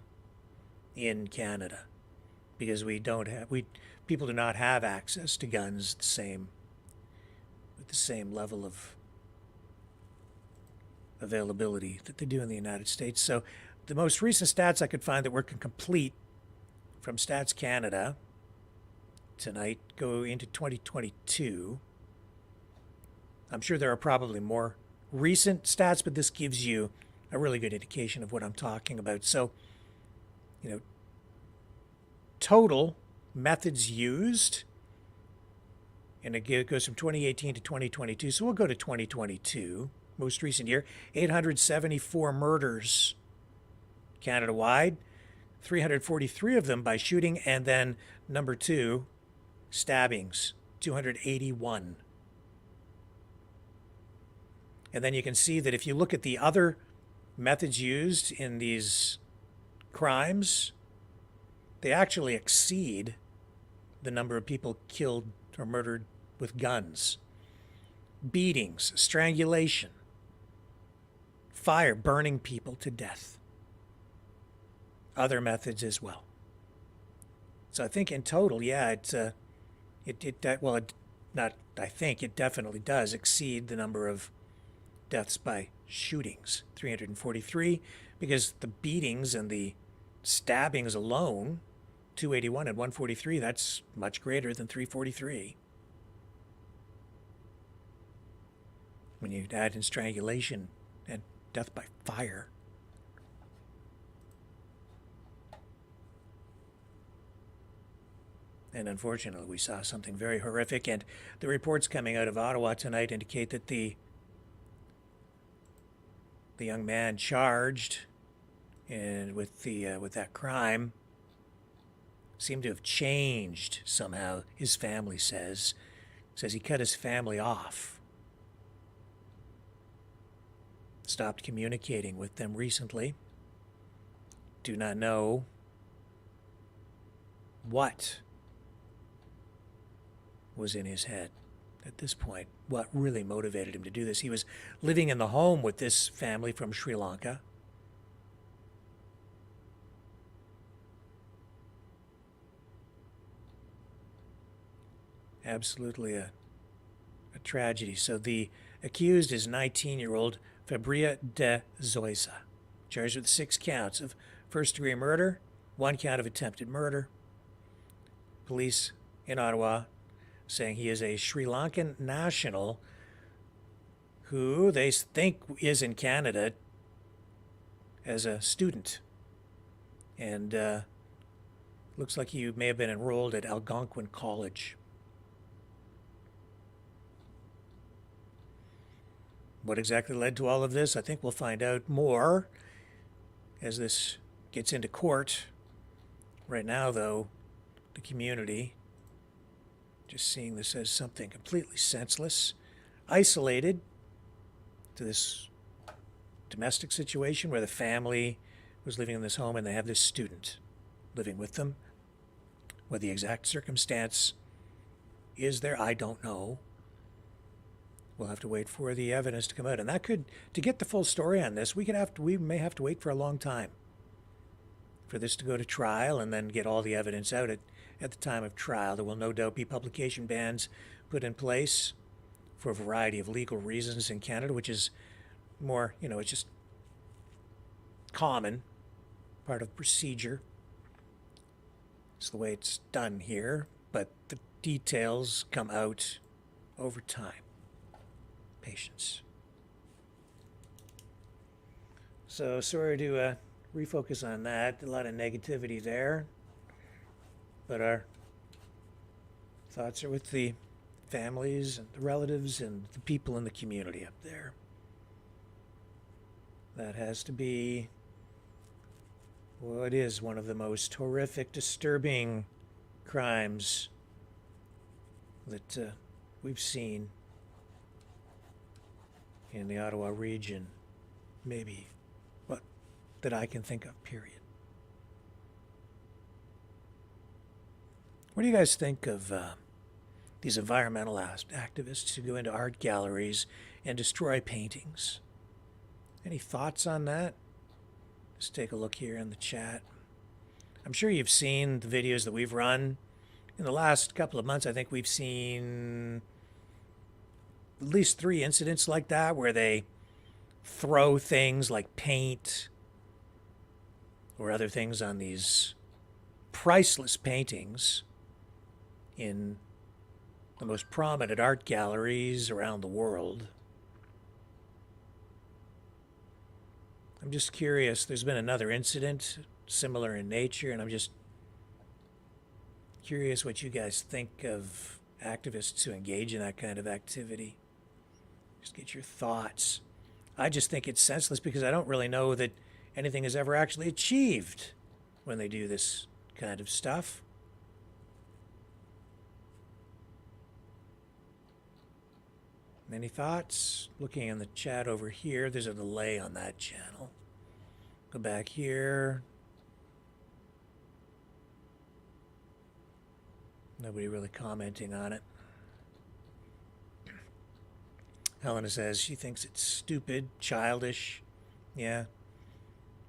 in Canada, because people do not have access to guns with the same level of availability that they do in the United States. So the most recent stats I could find that were complete from Stats Canada tonight go into 2022. I'm sure there are probably more recent stats, but this gives you a really good indication of what I'm talking about. So, total methods used, and it goes from 2018 to 2022. So we'll go to 2022, most recent year, 874 murders Canada-wide, 343 of them by shooting, and then number 2, stabbings, 281. And then you can see that if you look at the other methods used in these crimes, they actually exceed the number of people killed or murdered with guns. Beatings, strangulation, fire, burning people to death. Other methods as well. So I think in total, yeah, it definitely does exceed the number of deaths by shootings, 343, because the beatings and the stabbings alone, 281 and 143, that's much greater than 343. When you add in strangulation and death by fire. And unfortunately, we saw something very horrific. And the reports coming out of Ottawa tonight indicate that the young man charged with that crime seemed to have changed somehow. His family says he cut his family off, stopped communicating with them recently. Do not know what was in his head at this point, what really motivated him to do this. He was living in the home with this family from Sri Lanka. Absolutely a tragedy. So the accused is 19-year-old Fabria de Zoisa, charged with 6 counts of first-degree murder, 1 count of attempted murder. Police in Ottawa saying he is a Sri Lankan national who they think is in Canada as a student. And looks like he may have been enrolled at Algonquin College. What exactly led to all of this? I think we'll find out more as this gets into court. Right now, though, the community just seeing this as something completely senseless, isolated to this domestic situation where the family was living in this home and they have this student living with them. What the exact circumstance is there, I don't know. We'll have to wait for the evidence to come out. And that could, to get the full story on this, we may have to wait for a long time for this to go to trial and then get all the evidence out at the time of trial. There will no doubt be publication bans put in place for a variety of legal reasons in Canada, which is more, it's just common, part of procedure. It's the way it's done here, but the details come out over time. Patience. So sorry to refocus on that. A lot of negativity there. But our thoughts are with the families and the relatives and the people in the community up there. That has to be, well, it is one of the most horrific, disturbing crimes that we've seen in the Ottawa region, maybe, that I can think of, period. What do you guys think of these environmental activists who go into art galleries and destroy paintings? Any thoughts on that? Just take a look here in the chat. I'm sure you've seen the videos that we've run. In the last couple of months, I think we've seen at least 3 incidents like that where they throw things like paint or other things on these priceless paintings in the most prominent art galleries around the world. I'm just curious. There's been another incident similar in nature, and I'm just curious what you guys think of activists who engage in that kind of activity. Just get your thoughts. I just think it's senseless because I don't really know that anything is ever actually achieved when they do this kind of stuff. Any thoughts? Looking in the chat over here, there's a delay on that channel. Go back here. Nobody really commenting on it. Helena says she thinks it's stupid, childish. Yeah.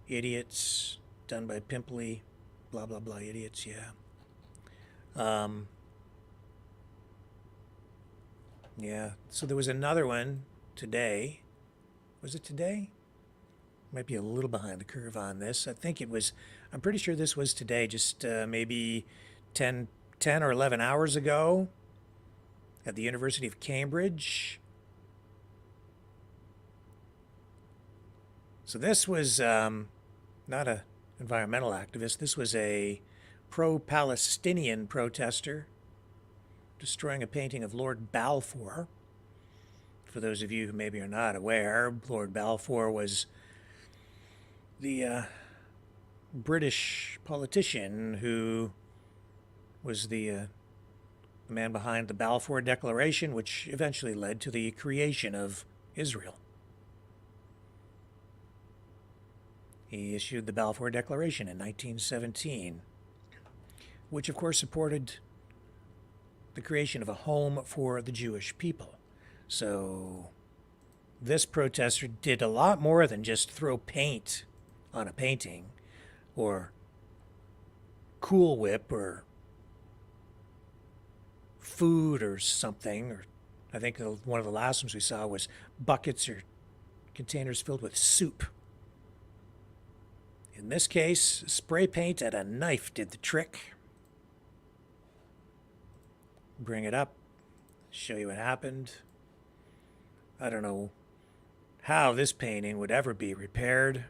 Idiots. Done by pimply, blah, blah, blah, idiots, yeah. Yeah, so there was another one today. Was it today? Might be a little behind the curve on this. I think it was, I'm pretty sure this was today, just maybe 10 or 11 hours ago at the University of Cambridge. So this was not a environmental activist. This was a pro-Palestinian protester destroying a painting of Lord Balfour. For those of you who maybe are not aware, Lord Balfour was the British politician who was the man behind the Balfour Declaration, which eventually led to the creation of Israel. He issued the Balfour Declaration in 1917, which of course supported the creation of a home for the Jewish people. So this protester did a lot more than just throw paint on a painting or Cool Whip or food or something. Or I think one of the last ones we saw was buckets or containers filled with soup. In this case, spray paint and a knife did the trick. Bring it up, show you what happened. I don't know how this painting would ever be repaired.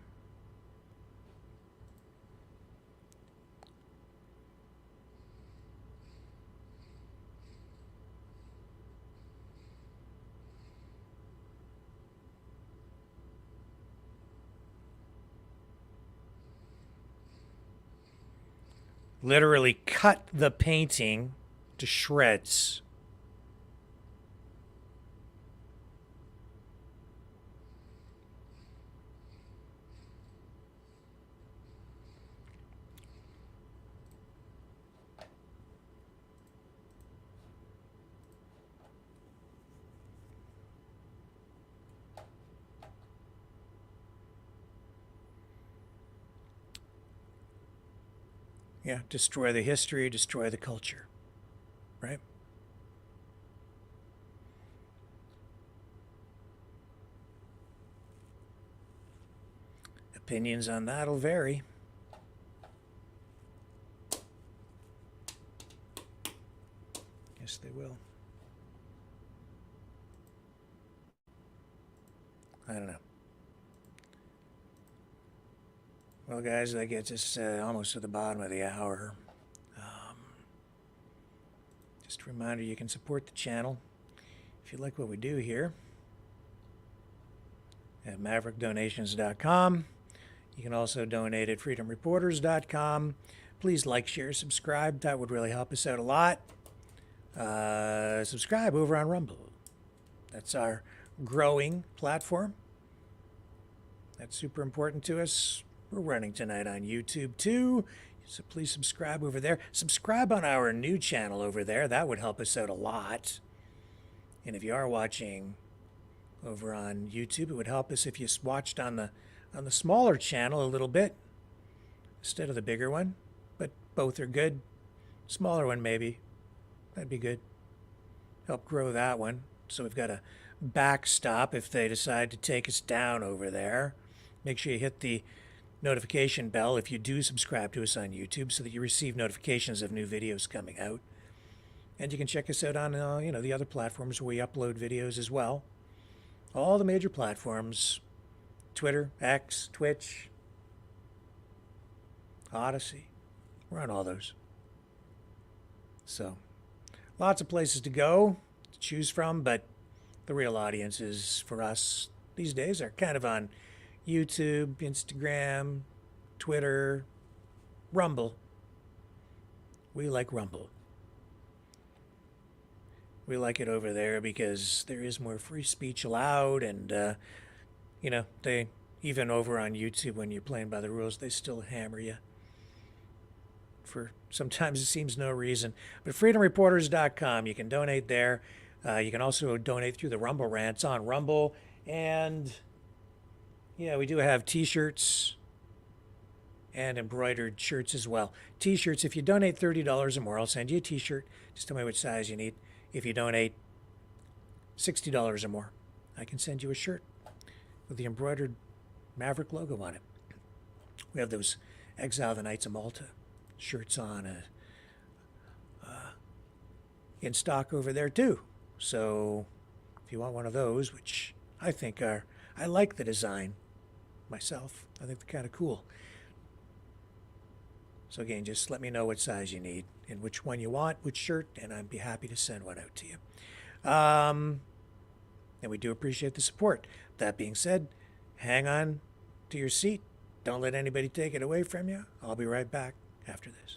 Literally cut the painting to shreds. Yeah, destroy the history, destroy the culture, right? Opinions on that will vary. Yes, they will. I don't know. Well, guys, that gets us almost to the bottom of the hour. Just a reminder, you can support the channel if you like what we do here at maverickdonations.com. You can also donate at freedomreporters.com. Please like, share, subscribe. That would really help us out a lot. Subscribe over on Rumble. That's our growing platform. That's super important to us. We're running tonight on YouTube too, so please subscribe over there. Subscribe on our new channel over there. That would help us out a lot. And if you are watching over on YouTube, it would help us if you watched on the smaller channel a little bit instead of the bigger one. But both are good. Smaller one maybe. That'd be good. Help grow that one. So we've got a backstop if they decide to take us down over there. Make sure you hit the notification bell if you do subscribe to us on YouTube so that you receive notifications of new videos coming out. And you can check us out on the other platforms where we upload videos as well. All the major platforms: Twitter, X, Twitch, Odyssey. We're on all those. So lots of places to go to choose from, but the real audiences for us these days are kind of on YouTube, Instagram, Twitter, Rumble. We like Rumble. We like it over there because there is more free speech allowed, and they even over on YouTube when you're playing by the rules, they still hammer you for sometimes it seems no reason. But freedomreporters.com, you can donate there. You can also donate through the Rumble rants on Rumble, and yeah, we do have t-shirts and embroidered shirts as well. T-shirts, if you donate $30 or more, I'll send you a t-shirt. Just tell me which size you need. If you donate $60 or more, I can send you a shirt with the embroidered Maverick logo on it. We have those Exile the Knights of Malta shirts on in stock over there too. So if you want one of those, which I think I like the design myself. I think they're kind of cool. So again, just let me know what size you need and which one you want, which shirt, and I'd be happy to send one out to you. And we do appreciate the support. That being said, hang on to your seat. Don't let anybody take it away from you. I'll be right back after this.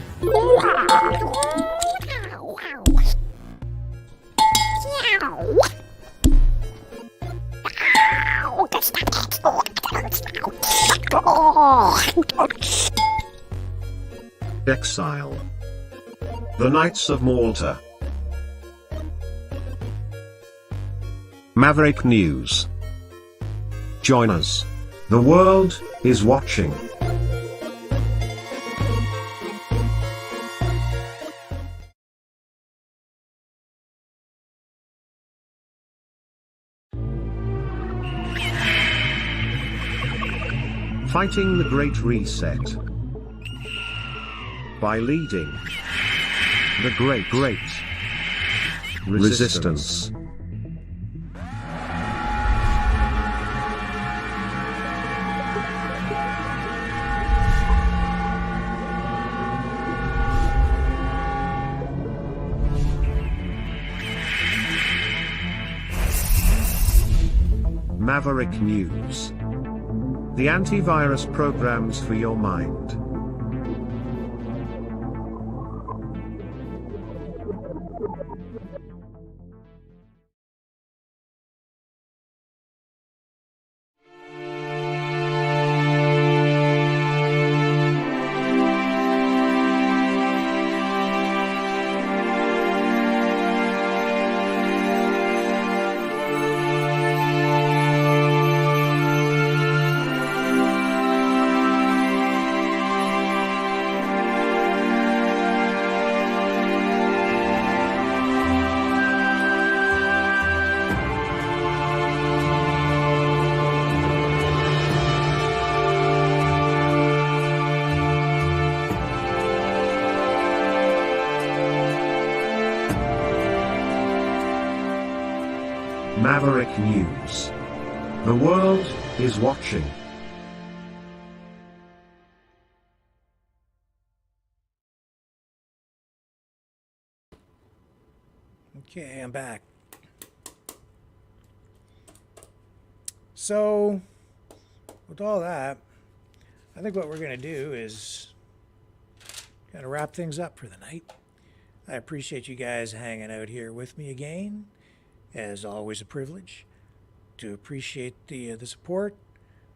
Exile. The Knights of Malta. Maverick News. Join us. The world is watching. Fighting the Great Reset. By leading the Great Resistance. Maverick News. The antivirus programs for your mind. Maverick News. The world is watching. Okay, I'm back. So, with all that, I think what we're going to do is kind of wrap things up for the night. I appreciate you guys hanging out here with me again. As always, a privilege to appreciate the support,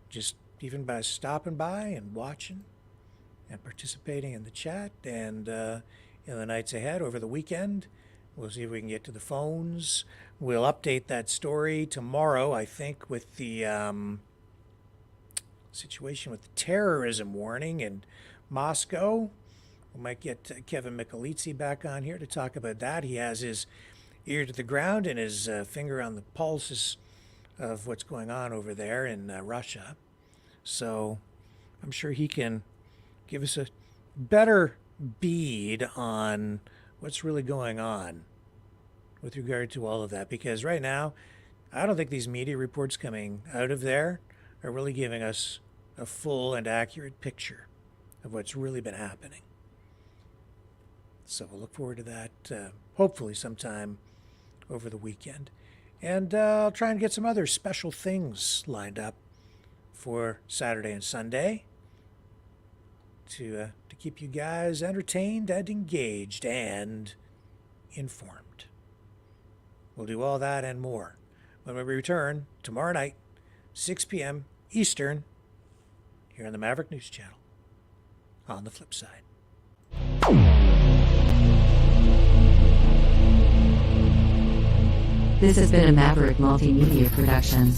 just even by stopping by and watching and participating in the chat. And in the nights ahead, over the weekend, we'll see if we can get to the phones. We'll update that story tomorrow, I think, with the situation with the terrorism warning in Moscow. We might get Kevin Michelizzi back on here to talk about that. He has his ear to the ground and his finger on the pulses of what's going on over there in Russia. So I'm sure he can give us a better bead on what's really going on with regard to all of that. Because right now, I don't think these media reports coming out of there are really giving us a full and accurate picture of what's really been happening. So we'll look forward to that hopefully sometime over the weekend. And I'll try and get some other special things lined up for Saturday and Sunday to keep you guys entertained and engaged and informed. We'll do all that and more when we return tomorrow night, 6 p.m. Eastern, here on the Maverick News Channel, on the flip side. This has been a Maverick Multimedia production.